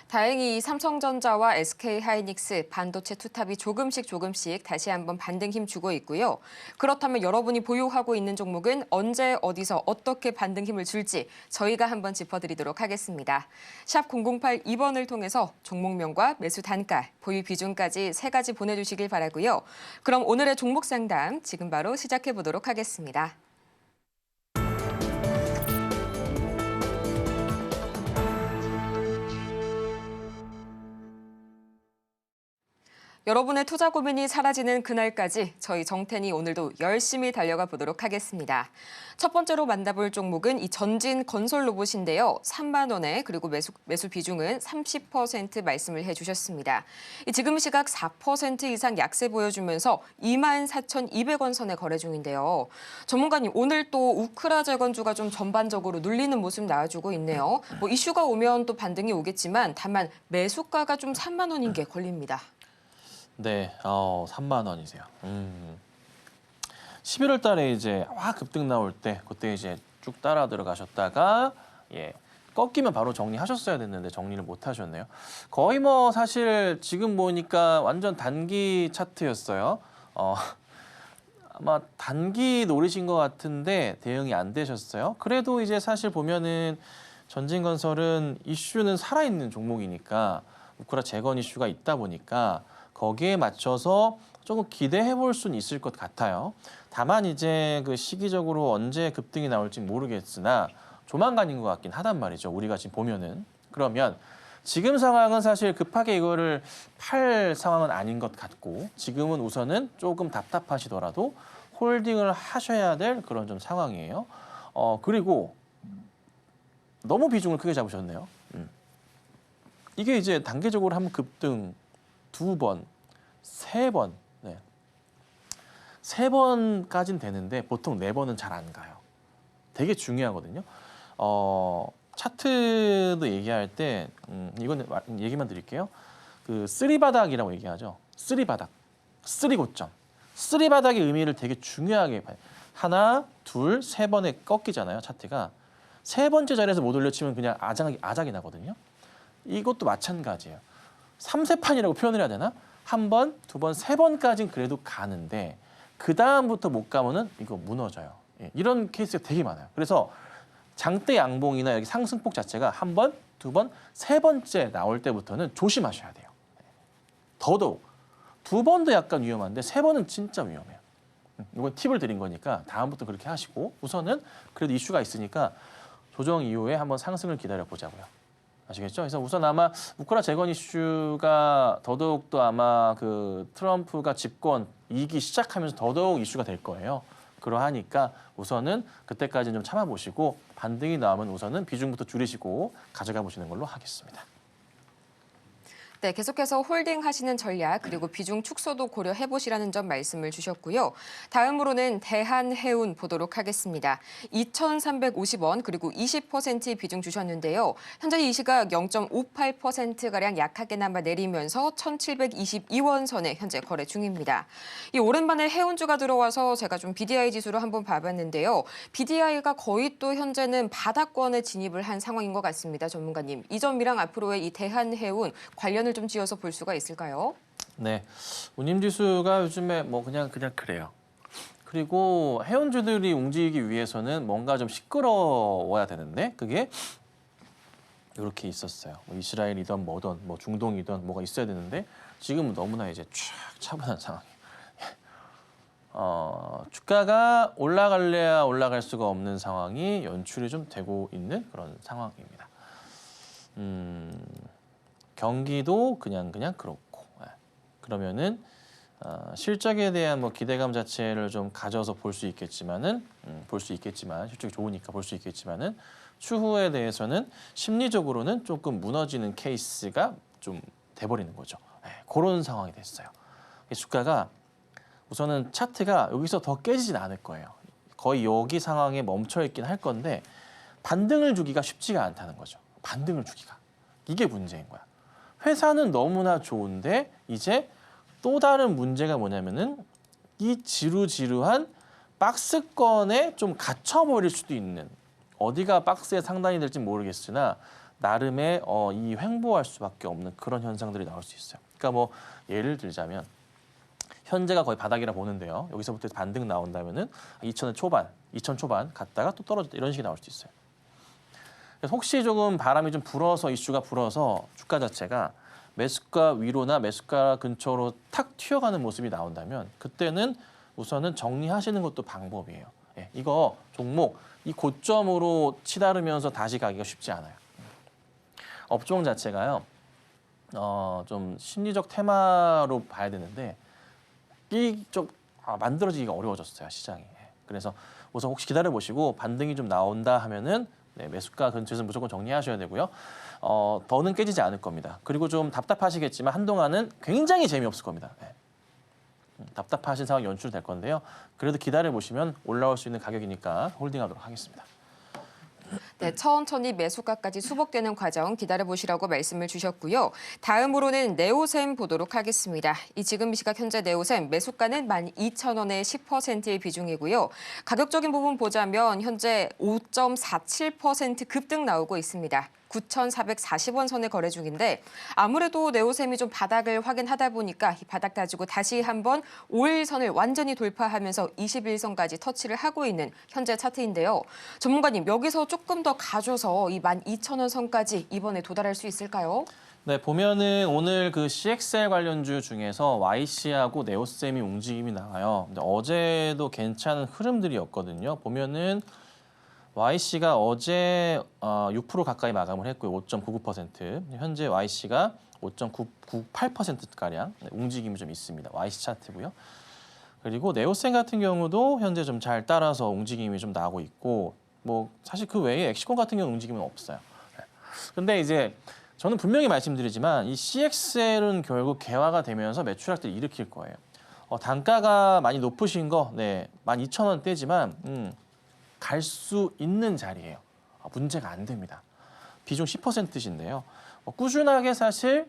다행히 삼성전자와 SK하이닉스 반도체 투탑이 조금씩 다시 한번 반등 힘 주고 있고요. 그렇다면 여러분이 보유하고 있는 종목은 언제 어디서 어떻게 반등 힘을 줄지 저희가 한번 짚어드리도록 하겠습니다. 샵 0082번을 통해서 종목명과 매수 단가, 보유 비중까지 3가지 보내주시길 바라고요. 그럼 오늘의 종목 상담 지금 바로 시작해 보도록 하겠습니다. 여러분의 투자 고민이 사라지는 그날까지 저희 정텐이 오늘도 열심히 달려가 보도록 하겠습니다. 첫 번째로 만나볼 종목은 이 전진 건설 로봇인데요. 3만 원에 그리고 매수 비중은 30% 말씀을 해주셨습니다. 지금 시각 4% 이상 약세 보여주면서 24,200원 선에 거래 중인데요. 전문가님, 오늘 또 우크라 재건주가 좀 전반적으로 눌리는 모습 나와주고 있네요. 뭐 이슈가 오면 또 반등이 오겠지만 다만 매수가가 좀 3만 원인 게 걸립니다. 네, 3만 원이세요. 11월 달에 이제 급등 나올 때 그때 이제 쭉 따라 들어가셨다가 꺾이면 바로 정리하셨어야 됐는데 정리를 못 하셨네요. 거의 뭐 사실 지금 보니까 완전 단기 차트였어요. 아마 단기 노리신 것 같은데 대응이 안 되셨어요. 그래도 이제 사실 보면은 전진건설은 이슈는 살아있는 종목이니까 우크라 재건 이슈가 있다 보니까 거기에 맞춰서 조금 기대해 볼 수는 있을 것 같아요. 다만 이제 그 시기적으로 언제 급등이 나올지 모르겠으나 조만간인 것 같긴 하단 말이죠. 우리가 지금 보면은. 그러면 지금 상황은 사실 급하게 이거를 팔 상황은 아닌 것 같고 지금은 우선은 조금 답답하시더라도 홀딩을 하셔야 될 그런 좀 상황이에요. 그리고 너무 비중을 크게 잡으셨네요. 이게 이제 단계적으로 한번 급등 2번, 3번, 3번까지는 되는데 보통 4번은 잘 안 가요. 되게 중요하거든요. 차트도 얘기할 때 이건 얘기만 드릴게요. 그 쓰리바닥이라고 얘기하죠. 쓰리바닥. 쓰리 고점. 쓰리 바닥의 의미를 되게 중요하게 봐요. 하나, 둘, 세 번에 꺾이잖아요, 차트가. 세 번째 자리에서 못 올려치면 그냥 아작이 나거든요. 이것도 마찬가지예요. 3세판이라고 표현을 해야 되나? 한 번, 두 번, 세 번까지는 그래도 가는데 그 다음부터 못 가면은 이거 무너져요. 예, 이런 케이스가 되게 많아요. 그래서 장대 양봉이나 여기 상승폭 자체가 한 번, 두 번, 세 번째 나올 때부터는 조심하셔야 돼요. 더더욱 두 번도 약간 위험한데 세 번은 진짜 위험해요. 이건 팁을 드린 거니까 다음부터 그렇게 하시고 우선은 그래도 이슈가 있으니까 조정 이후에 한번 상승을 기다려 보자고요. 아시겠죠? 그래서 우선 아마 우크라 재건 이슈가 더더욱 또 아마 그 트럼프가 집권 2기 시작하면서 더더욱 이슈가 될 거예요. 그러하니까 우선은 그때까지는 좀 참아보시고 반등이 나오면 우선은 비중부터 줄이시고 가져가 보시는 걸로 하겠습니다. 네, 계속해서 홀딩 하시는 전략 그리고 비중 축소도 고려해 보시라는 점 말씀을 주셨고요. 다음으로는 대한해운 보도록 하겠습니다. 2,350원 그리고 20% 비중 주셨는데요. 현재 이 시각 0.58%가량 약하게나마 내리면서 1,722원 선에 현재 거래 중입니다. 이 오랜만에 해운주가 들어와서 제가 좀 BDI 지수를 한번 봐봤는데요. BDI가 거의 또 현재는 바닥권에 진입을 한 상황인 것 같습니다. 전문가님, 이 점이랑 앞으로의 이 대한해운 관련을 좀 지어서 볼 수가 있을까요? 네, 운임지수가 요즘에 뭐 그냥 그래요. 그리고 해운주들이 움직이기 위해서는 뭔가 좀 시끄러워야 되는데 그게 이렇게 있었어요. 뭐 이스라엘이든 뭐든 뭐 중동이든 뭐가 있어야 되는데 지금은 너무나 이제 쫙 차분한 상황이에요. 주가가 올라갈래야 올라갈 수가 없는 상황이 연출이 좀 되고 있는 그런 상황입니다. 경기도 그냥 그렇고 그러면은 실적에 대한 뭐 기대감 자체를 좀 가져서 볼 수 있겠지만 실적이 좋으니까 볼 수 있겠지만은 추후에 대해서는 심리적으로는 조금 무너지는 케이스가 좀 돼버리는 거죠. 그런 상황이 됐어요. 주가가 우선은 차트가 여기서 더 깨지진 않을 거예요. 거의 여기 상황에 멈춰 있긴 할 건데 반등을 주기가 쉽지가 않다는 거죠. 반등을 주기가. 이게 문제인 거야. 회사는 너무나 좋은데 이제 또 다른 문제가 뭐냐면은 이 지루지루한 박스권에 좀 갇혀버릴 수도 있는 어디가 박스의 상단이 될지 모르겠으나 나름의 이 횡보할 수밖에 없는 그런 현상들이 나올 수 있어요. 그러니까 뭐 예를 들자면 현재가 거의 바닥이라 보는데요. 여기서부터 반등 나온다면은 2,000 초반 갔다가 또 떨어졌다 이런 식이 나올 수 있어요. 그래서 혹시 조금 바람이 좀 불어서 이슈가 불어서 주가 자체가 매수가 위로나 매수가 근처로 탁 튀어가는 모습이 나온다면 그때는 우선은 정리하시는 것도 방법이에요. 예, 이거 종목 이 고점으로 치다르면서 다시 가기가 쉽지 않아요. 업종 자체가요. 좀 심리적 테마로 봐야 되는데 이쪽 만들어지기가 어려워졌어요, 시장이. 그래서 우선 혹시 기다려 보시고 반등이 좀 나온다 하면은 매수가 근처에서 무조건 정리하셔야 되고요. 더는 깨지지 않을 겁니다. 그리고 좀 답답하시겠지만 한동안은 굉장히 재미없을 겁니다. 답답하신 상황이 연출될 건데요. 그래도 기다려 보시면 올라올 수 있는 가격이니까 홀딩하도록 하겠습니다. 네, 천천히 매수가까지 수복되는 과정 기다려보시라고 말씀을 주셨고요. 다음으로는 네오셈 보도록 하겠습니다. 지금 이 시각 현재 네오셈 매수가는 12,000원의 10%의 비중이고요. 가격적인 부분 보자면 현재 5.47% 급등 나오고 있습니다. 9,440원 선에 거래 중인데 아무래도 네오셈이 좀 바닥을 확인하다 보니까 이 바닥 다지고 다시 한번 5일선을 완전히 돌파하면서 21선까지 터치를 하고 있는 현재 차트인데요. 전문가님, 여기서 조금 더 가줘서 이 12,000원 선까지 이번에 도달할 수 있을까요? 네, 보면은 오늘 그 CXL 관련주 중에서 YC하고 네오셈이 움직임이 나와요. 근데 어제도 괜찮은 흐름들이었거든요. 보면은 YC가 어제 6% 가까이 마감을 했고요. 5.99%. 현재 YC가 5.98%가량 움직임이 좀 있습니다. YC 차트고요. 그리고 네오셈 같은 경우도 현재 좀 잘 따라서 움직임이 좀 나고 있고 뭐 사실 그 외에 엑시콘 같은 경우 움직임은 없어요. 근데 이제 저는 분명히 말씀드리지만 이 CXL은 결국 개화가 되면서 매출액들을 일으킬 거예요. 단가가 많이 높으신 거, 12,000원대지만 갈 수 있는 자리예요. 문제가 안 됩니다. 비중 10%신데요. 꾸준하게 사실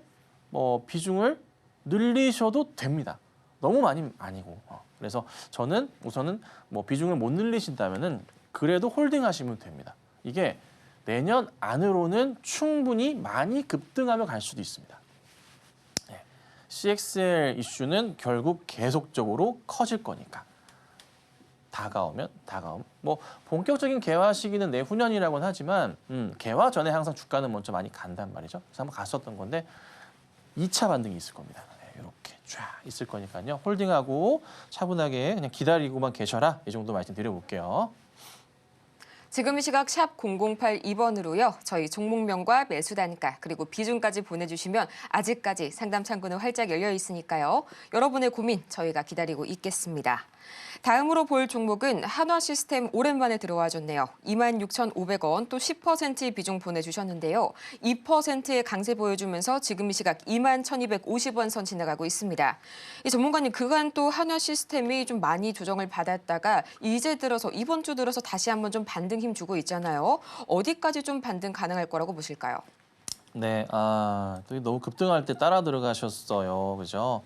비중을 늘리셔도 됩니다. 너무 많이 아니고. 그래서 저는 우선은 뭐 비중을 못 늘리신다면은 그래도 홀딩하시면 됩니다. 이게 내년 안으로는 충분히 많이 급등하며 갈 수도 있습니다. 네. CXL 이슈는 결국 계속적으로 커질 거니까. 다가오면 뭐 본격적인 개화 시기는 내후년이라고는 하지만 개화 전에 항상 주가는 먼저 많이 간단 말이죠. 그래서 한번 갔었던 건데 2차 반등이 있을 겁니다. 네, 이렇게 쫙 있을 거니까요. 홀딩하고 차분하게 그냥 기다리고만 계셔라. 이 정도 말씀드려볼게요. 지금 이 시각 샵 0082번으로요. 저희 종목명과 매수 단가 그리고 비중까지 보내주시면 아직까지 상담 창구는 활짝 열려 있으니까요. 여러분의 고민 저희가 기다리고 있겠습니다. 다음으로 볼 종목은 한화시스템 오랜만에 들어와줬네요. 26,500원 또 10% 비중 보내주셨는데요. 2%의 강세 보여주면서 지금 이 시각 21,250원 선 지나가고 있습니다. 이 전문가님 그간 또 한화시스템이 좀 많이 조정을 받았다가 이제 들어서 이번 주 들어서 다시 한번 좀 반등 힘 주고 있잖아요. 어디까지 좀 반등 가능할 거라고 보실까요? 네, 또 너무 급등할 때 따라 들어가셨어요, 그죠?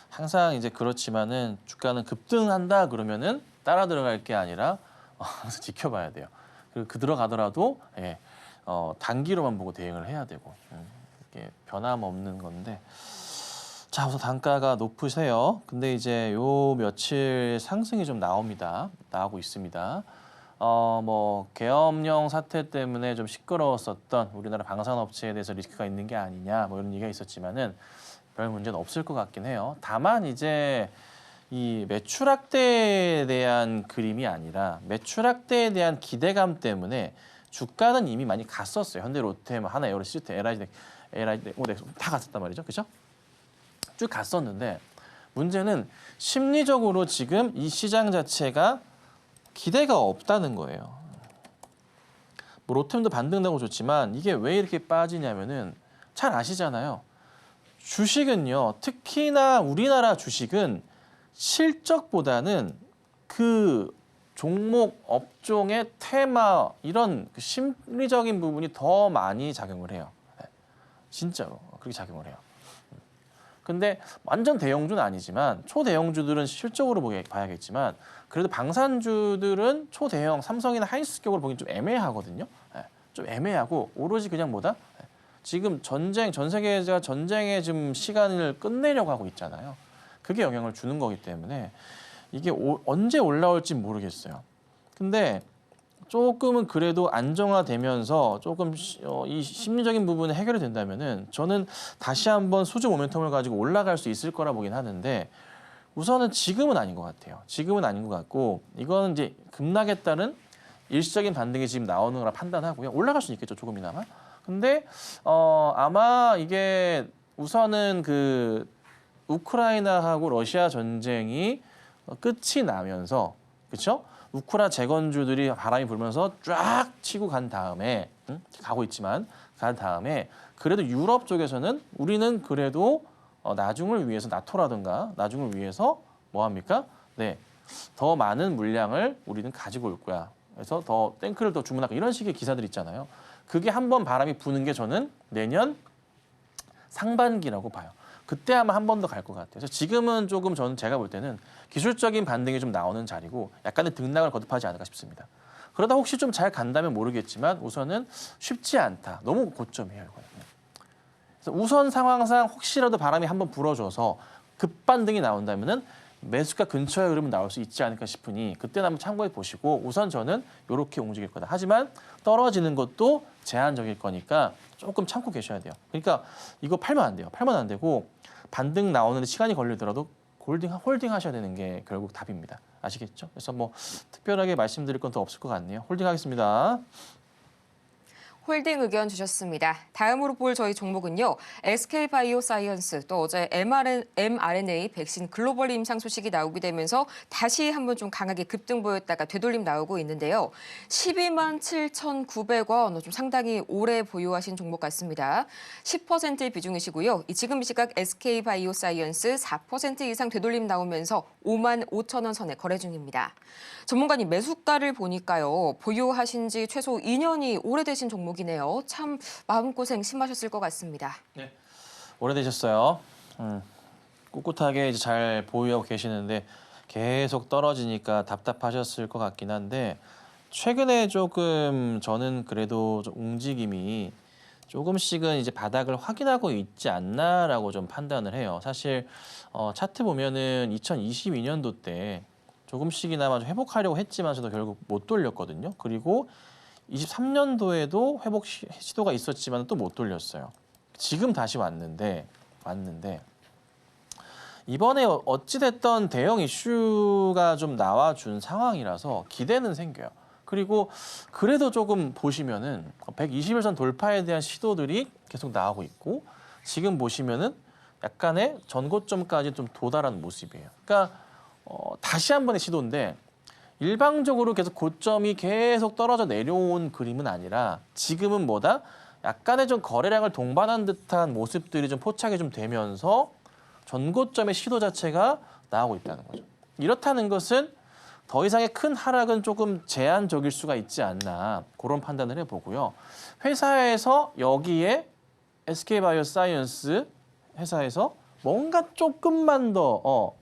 항상 이제 그렇지만은 주가는 급등한다 그러면은 따라 들어갈 게 아니라 항상 지켜봐야 돼요. 그리고 그 들어가더라도 단기로만 보고 대응을 해야 되고 이게 변함없는 건데. 자, 우선 단가가 높으세요. 근데 이제 요 며칠 상승이 좀 나오고 있습니다. 뭐 계엄령 사태 때문에 좀 시끄러웠었던 우리나라 방산업체에 대해서 리스크가 있는 게 아니냐 뭐 이런 얘기가 있었지만은 별 문제는 없을 것 같긴 해요. 다만 이제 이 매출 확대에 대한 그림이 아니라 매출 확대에 대한 기대감 때문에 주가는 이미 많이 갔었어요. 현대로테, 하나에어로, 시스템, LID, 다 갔었단 말이죠, 그렇죠? 쭉 갔었는데 문제는 심리적으로 지금 이 시장 자체가 기대가 없다는 거예요. 뭐 로템도 반등나고 좋지만 이게 왜 이렇게 빠지냐면은 잘 아시잖아요. 주식은요, 특히나 우리나라 주식은 실적보다는 그 종목, 업종의 테마 이런 그 심리적인 부분이 더 많이 작용을 해요. 진짜로 그렇게 작용을 해요. 근데 완전 대형주는 아니지만 초대형주들은 실적으로 봐야겠지만 그래도 방산주들은 초대형 삼성이나 하이닉스격으로 보기엔 좀 애매하거든요. 좀 애매하고 오로지 그냥 뭐다? 지금 전 세계가 전쟁의 좀 시간을 끝내려고 하고 있잖아요. 그게 영향을 주는 거기 때문에 이게 언제 올라올지 모르겠어요. 근데 조금은 그래도 안정화되면서 조금 이 심리적인 부분이 해결이 된다면은 저는 다시 한번 수주 모멘텀을 가지고 올라갈 수 있을 거라 보긴 하는데 우선은 지금은 아닌 것 같아요. 지금은 아닌 것 같고 이거는 이제 급락에 따른 일시적인 반등이 지금 나오는 거라 판단하고요. 올라갈 수는 있겠죠, 조금이나마. 근데 아마 이게 우선은 그 우크라이나하고 러시아 전쟁이 끝이 나면서 그렇죠? 우크라 재건주들이 바람이 불면서 쫙 치고 간 다음에 가고 있지만 간 다음에 그래도 유럽 쪽에서는 우리는 그래도 나중을 위해서 나토라든가 나중을 위해서 뭐 합니까? 네, 더 많은 물량을 우리는 가지고 올 거야. 그래서 더 탱크를 더 주문하고 이런 식의 기사들 있잖아요. 그게 한번 바람이 부는 게 저는 내년 상반기라고 봐요. 그때 아마 한 번 더 갈 것 같아요. 그래서 지금은 조금 저는 제가 볼 때는 기술적인 반등이 좀 나오는 자리고 약간의 등락을 거듭하지 않을까 싶습니다. 그러다 혹시 좀 잘 간다면 모르겠지만 우선은 쉽지 않다. 너무 고점이에요. 이거는. 그래서 우선 상황상 혹시라도 바람이 한번 불어줘서 급반등이 나온다면은 매수가 근처에 흐름은 나올 수 있지 않을까 싶으니 그때는 한번 참고해 보시고 우선 저는 이렇게 움직일 거다. 하지만 떨어지는 것도 제한적일 거니까 조금 참고 계셔야 돼요. 그러니까 이거 팔면 안 돼요. 팔면 안 되고 반등 나오는데 시간이 걸리더라도 홀딩 하셔야 되는 게 결국 답입니다. 아시겠죠? 그래서 뭐 특별하게 말씀드릴 건 더 없을 것 같네요. 홀딩 하겠습니다. 홀딩 의견 주셨습니다. 다음으로 볼 저희 종목은요. SK바이오사이언스 또 어제 mRNA 백신 글로벌 임상 소식이 나오게 되면서 다시 한번 좀 강하게 급등 보였다가 되돌림 나오고 있는데요. 127,900원 좀 상당히 오래 보유하신 종목 같습니다. 10%의 비중이시고요. 지금 이 시각 SK바이오사이언스 4% 이상 되돌림 나오면서 55,000원 선에 거래 중입니다. 전문가님 매수가를 보니까요. 보유하신 지 최소 2년이 오래되신 종목이네요. 참 마음고생 심하셨을 것 같습니다. 네, 오래되셨어요. 꿋꿋하게 이제 잘 보유하고 계시는데 계속 떨어지니까 답답하셨을 것 같긴 한데 최근에 조금 저는 그래도 좀 움직임이 조금씩은 이제 바닥을 확인하고 있지 않나라고 좀 판단을 해요. 사실 차트 보면은 2022년도 때 조금씩이나마 좀 회복하려고 했지만서도 결국 못 돌렸거든요. 그리고 23년도에도 회복 시도가 있었지만 또 못 돌렸어요. 지금 다시 왔는데 이번에 어찌됐던 대형 이슈가 좀 나와준 상황이라서 기대는 생겨요. 그리고 그래도 조금 보시면은 121선 돌파에 대한 시도들이 계속 나오고 있고 지금 보시면은 약간의 전고점까지 좀 도달한 모습이에요. 그러니까 다시 한 번의 시도인데 일방적으로 계속 고점이 계속 떨어져 내려온 그림은 아니라 지금은 뭐다? 약간의 좀 거래량을 동반한 듯한 모습들이 좀 포착이 좀 되면서 전고점의 시도 자체가 나오고 있다는 거죠. 이렇다는 것은 더 이상의 큰 하락은 조금 제한적일 수가 있지 않나 그런 판단을 해보고요. 회사에서 여기에 SK바이오사이언스 회사에서 뭔가 조금만 더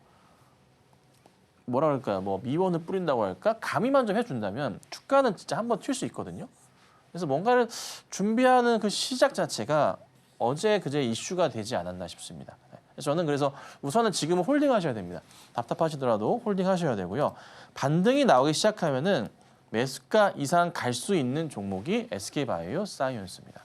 뭐라 그럴까요? 뭐 미원을 뿌린다고 할까? 가미만 좀 해준다면 주가는 진짜 한번 튈 수 있거든요. 그래서 뭔가를 준비하는 그 시작 자체가 어제 그제 이슈가 되지 않았나 싶습니다. 저는 그래서 우선은 지금은 홀딩하셔야 됩니다. 답답하시더라도 홀딩하셔야 되고요. 반등이 나오기 시작하면은 매수가 이상 갈 수 있는 종목이 SK바이오사이언스입니다.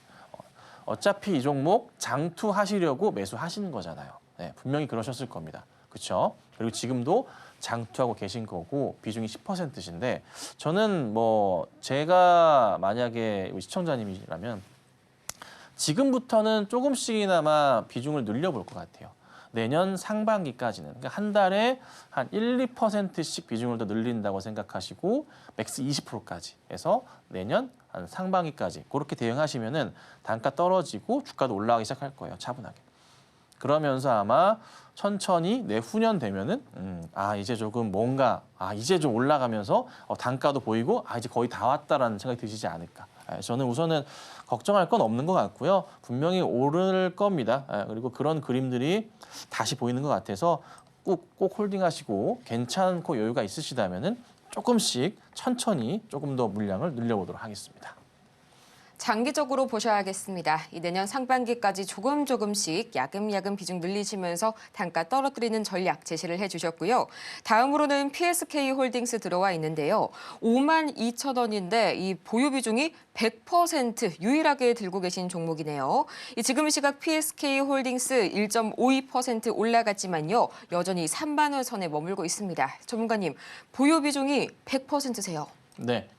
어차피 이 종목 장투하시려고 매수하시는 거잖아요. 네, 분명히 그러셨을 겁니다. 그렇죠? 그리고 지금도 장투하고 계신 거고 비중이 10%신데 저는 뭐 제가 만약에 시청자님이라면 지금부터는 조금씩이나마 비중을 늘려볼 것 같아요. 내년 상반기까지는 그러니까 한 달에 한 1, 2%씩 비중을 더 늘린다고 생각하시고 맥스 20%까지 해서 내년 한 상반기까지 그렇게 대응하시면은 단가 떨어지고 주가도 올라가기 시작할 거예요. 차분하게. 그러면서 아마 천천히 내후년 되면은 이제 조금 뭔가 이제 좀 올라가면서 단가도 보이고 이제 거의 다 왔다라는 생각이 드시지 않을까. 저는 우선은 걱정할 건 없는 것 같고요. 분명히 오를 겁니다. 그리고 그런 그림들이 다시 보이는 것 같아서 꼭 홀딩하시고 괜찮고 여유가 있으시다면은 조금씩 천천히 조금 더 물량을 늘려보도록 하겠습니다. 장기적으로 보셔야겠습니다. 이 내년 상반기까지 조금씩 야금야금 비중 늘리시면서 단가 떨어뜨리는 전략 제시를 해주셨고요. 다음으로는 PSK홀딩스 들어와 있는데요. 52,000원인데 이 보유 비중이 100% 유일하게 들고 계신 종목이네요. 지금 시각 PSK홀딩스 1.52% 올라갔지만요. 여전히 3만 원 선에 머물고 있습니다. 전문가님, 보유 비중이 100%세요. 네.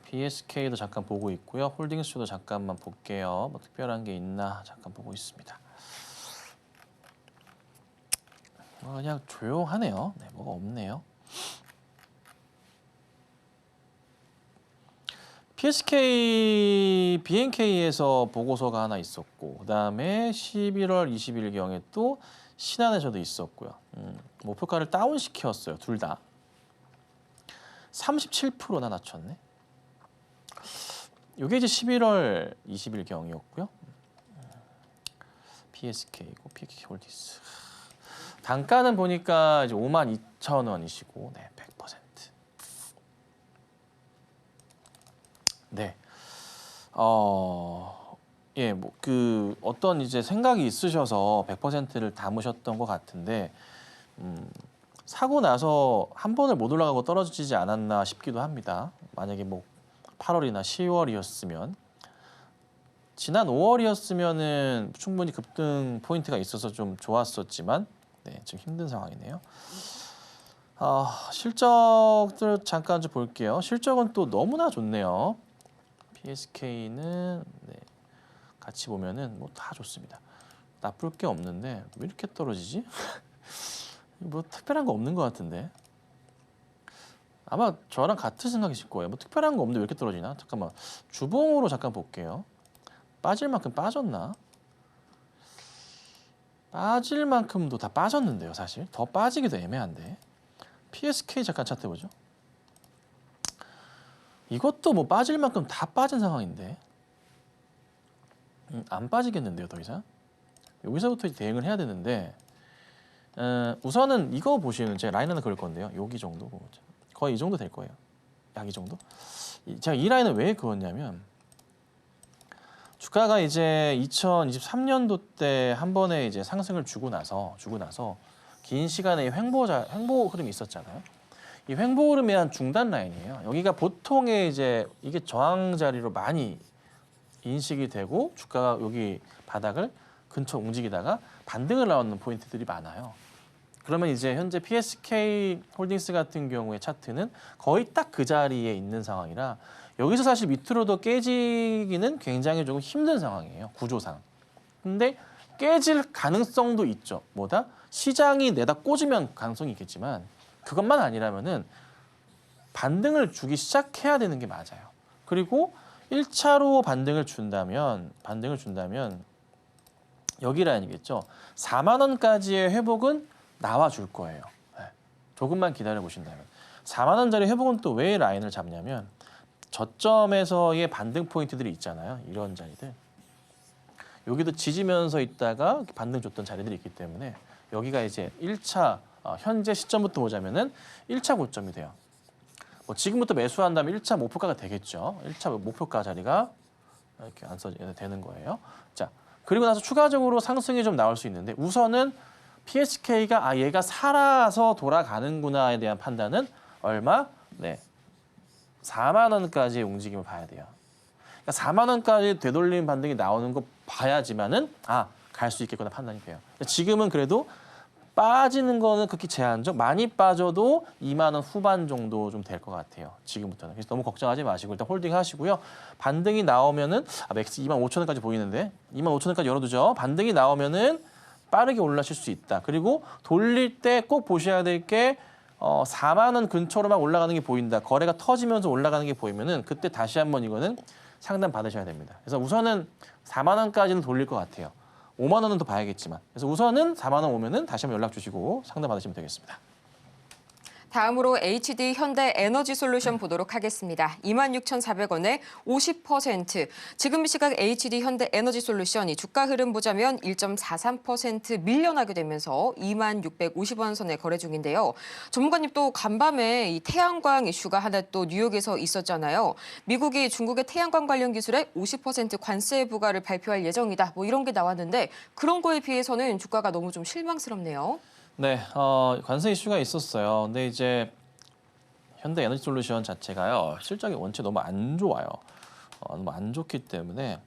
PSK도 잠깐 보고 있고요. 홀딩스도 잠깐만 볼게요. 뭐 특별한 게 있나 잠깐 보고 있습니다. 그냥 조용하네요. 네, 뭐가 없네요. PSK, BNK에서 보고서가 하나 있었고 그다음에 11월 20일경에 또 신한에서도 있었고요. 목표가를 다운시켰어요. 둘 다. 37%나 낮췄네. 이게 이제 11월 20일 경이었고요. PSK고 PK홀딩스. 단가는 보니까 이제 52,000원이시고, 네, 100%. 네. 예, 뭐 그 어떤 이제 생각이 있으셔서 100%를 담으셨던 것 같은데. 사고 나서 한 번을 못 올라가고 떨어지지 않았나 싶기도 합니다. 만약에 뭐 8월이나 10월이었으면 지난 5월이었으면은 충분히 급등 포인트가 있어서 좀 좋았었지만 네, 지금 힘든 상황이네요. 실적들 잠깐 좀 볼게요. 실적은 또 너무나 좋네요. PSK는 네, 같이 보면은 뭐 다 좋습니다. 나쁠 게 없는데 왜 이렇게 떨어지지? 뭐 특별한 거 없는 것 같은데 아마 저랑 같은 생각이실 거예요. 뭐 특별한 거 없는데 왜 이렇게 떨어지나? 잠깐만 주봉으로 잠깐 볼게요. 빠질 만큼 빠졌나? 빠질 만큼도 다 빠졌는데요. 사실 더 빠지기도 애매한데 PSK 잠깐 차트 보죠. 이것도 뭐 빠질 만큼 다 빠진 상황인데 안 빠지겠는데요. 더 이상 여기서부터 대응을 해야 되는데 우선은 이거 보시면 제가 라인 하나 그을 건데요. 여기 정도 거의 이 정도 될 거예요. 약 이 정도. 제가 이 라인을 왜 그었냐면 주가가 이제 2023년도 때 한 번에 이제 상승을 주고 나서 긴 시간의 횡보 흐름이 있었잖아요. 이 횡보 흐름의 한 중단 라인이에요. 여기가 보통의 이제 이게 저항 자리로 많이 인식이 되고 주가가 여기 바닥을 근처 움직이다가 반등을 나오는 포인트들이 많아요. 그러면 이제 현재 PSK 홀딩스 같은 경우의 차트는 거의 딱 그 자리에 있는 상황이라 여기서 사실 밑으로 더 깨지기는 굉장히 조금 힘든 상황이에요. 구조상. 근데 깨질 가능성도 있죠. 뭐다? 시장이 내다 꽂으면 가능성이 있겠지만 그것만 아니라면은 반등을 주기 시작해야 되는 게 맞아요. 그리고 1차로 반등을 준다면 여기 라인이겠죠. 4만 원까지의 회복은 나와줄 거예요. 네. 조금만 기다려 보신다면. 4만 원짜리 회복은 또 왜 라인을 잡냐면 저점에서의 반등 포인트들이 있잖아요. 이런 자리들. 여기도 지지면서 있다가 반등 줬던 자리들이 있기 때문에 여기가 이제 1차 현재 시점부터 보자면은 1차 고점이 돼요. 뭐 지금부터 매수한다면 1차 목표가가 되겠죠. 1차 목표가 자리가 이렇게 안 써져 되는 거예요. 자, 그리고 나서 추가적으로 상승이 좀 나올 수 있는데 우선은 PSK가 얘가 살아서 돌아가는구나에 대한 판단은 얼마? 네, 4만 원까지의 움직임을 봐야 돼요. 그러니까 4만 원까지 되돌림 반등이 나오는 거 봐야지만은 갈 수 있겠구나 판단이 돼요. 지금은 그래도 빠지는 거는 극히 제한적, 많이 빠져도 2만 원 후반 정도 좀 될 것 같아요. 지금부터는. 그래서 너무 걱정하지 마시고 일단 홀딩 하시고요. 반등이 나오면은 맥스 2만 5천 원까지 보이는데 2만 5천 원까지 열어두죠. 반등이 나오면은 빠르게 올라실 수 있다. 그리고 돌릴 때 꼭 보셔야 될 게 4만 원 근처로만 올라가는 게 보인다. 거래가 터지면서 올라가는 게 보이면은 그때 다시 한번 이거는 상담 받으셔야 됩니다. 그래서 우선은 4만 원까지는 돌릴 것 같아요. 5만 원은 더 봐야겠지만. 그래서 우선은 4만 원 오면은 다시 한번 연락 주시고 상담 받으시면 되겠습니다. 다음으로 HD 현대 에너지 솔루션 보도록 하겠습니다. 26,400원에 50%. 지금 이 시각 HD 현대 에너지 솔루션이 주가 흐름 보자면 1.43% 밀려나게 되면서 26,650원 선에 거래 중인데요. 전문가님 또 간밤에 이 태양광 이슈가 하나 또 뉴욕에서 있었잖아요. 미국이 중국의 태양광 관련 기술에 50% 관세 부과를 발표할 예정이다. 뭐 이런 게 나왔는데 그런 거에 비해서는 주가가 너무 좀 실망스럽네요. 네, 관세 이슈가 있었어요. 근데 이제 현대 에너지 솔루션 자체가요 실적이 원체 너무 안 좋아요. 너무 안 좋기 때문에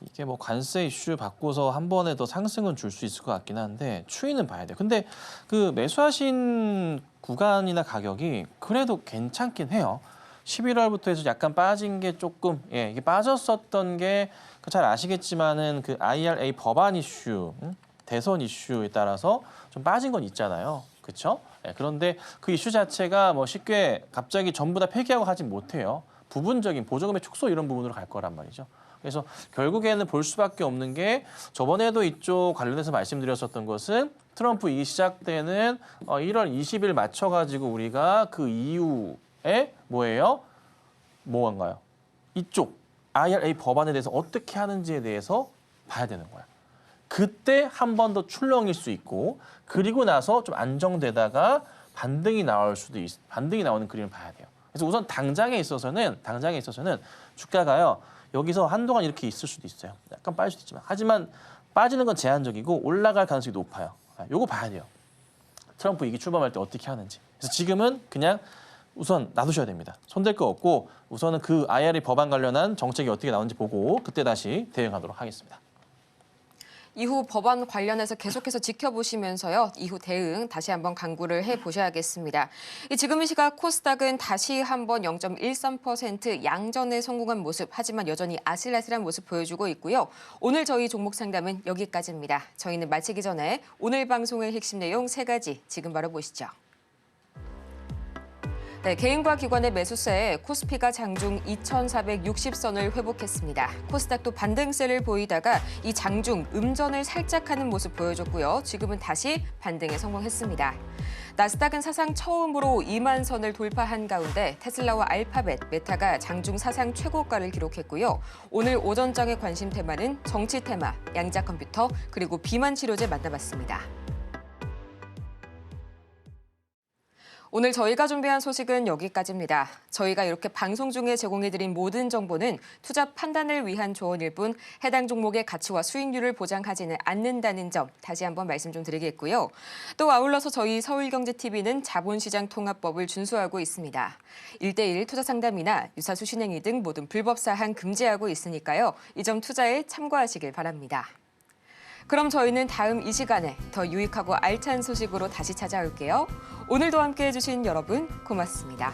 이게 뭐 관세 이슈 받고서 한 번에 더 상승은 줄 수 있을 것 같긴 한데 추이는 봐야 돼요. 근데 그 매수하신 구간이나 가격이 그래도 괜찮긴 해요. 11월부터 해서 약간 빠진 게 조금 이게 빠졌었던 게 잘 아시겠지만은 그 IRA 법안 이슈, 대선 이슈에 따라서 좀 빠진 건 있잖아요. 그렇죠? 그런데 그 이슈 자체가 뭐 쉽게 갑자기 전부 다 폐기하고 하진 못해요. 부분적인 보조금의 축소 이런 부분으로 갈 거란 말이죠. 그래서 결국에는 볼 수밖에 없는 게 저번에도 이쪽 관련해서 말씀드렸었던 것은 트럼프 이기 시작되는 1월 20일 맞춰가지고 우리가 그 이후에 뭐한가요? 이쪽 IRA 법안에 대해서 어떻게 하는지에 대해서 봐야 되는 거야. 그때 한 번 더 출렁일 수 있고 그리고 나서 좀 안정되다가 반등이 나오는 그림을 봐야 돼요. 그래서 우선 당장에 있어서는 주가가요 여기서 한동안 이렇게 있을 수도 있어요. 약간 빠질 수도 있지만 하지만 빠지는 건 제한적이고 올라갈 가능성이 높아요. 요거 봐야 돼요. 트럼프 이기 출범할 때 어떻게 하는지. 그래서 지금은 그냥 우선 놔두셔야 됩니다. 손댈 거 없고 우선은 그 IRA 법안 관련한 정책이 어떻게 나오는지 보고 그때 다시 대응하도록 하겠습니다. 이후 법안 관련해서 계속해서 지켜보시면서요. 이후 대응 다시 한번 강구를 해보셔야겠습니다. 지금 이 시각 코스닥은 다시 한번 0.13% 양전에 성공한 모습, 하지만 여전히 아슬아슬한 모습 보여주고 있고요. 오늘 저희 종목 상담은 여기까지입니다. 저희는 마치기 전에 오늘 방송의 핵심 내용 3가지 지금 바로 보시죠. 네, 개인과 기관의 매수세에 코스피가 장중 2,460선을 회복했습니다. 코스닥도 반등세를 보이다가 이 장중 음전을 살짝 하는 모습 보여줬고요. 지금은 다시 반등에 성공했습니다. 나스닥은 사상 처음으로 2만 선을 돌파한 가운데 테슬라와 알파벳, 메타가 장중 사상 최고가를 기록했고요. 오늘 오전장의 관심 테마는 정치 테마, 양자 컴퓨터, 그리고 비만 치료제 만나봤습니다. 오늘 저희가 준비한 소식은 여기까지입니다. 저희가 이렇게 방송 중에 제공해드린 모든 정보는 투자 판단을 위한 조언일 뿐 해당 종목의 가치와 수익률을 보장하지는 않는다는 점 다시 한번 말씀 좀 드리겠고요. 또 아울러서 저희 서울경제TV는 자본시장 통합법을 준수하고 있습니다. 1:1 투자 상담이나 유사수 신행위 등 모든 불법 사항 금지하고 있으니까요. 이 점 투자에 참고하시길 바랍니다. 그럼 저희는 다음 이 시간에 더 유익하고 알찬 소식으로 다시 찾아올게요. 오늘도 함께해 주신 여러분 고맙습니다.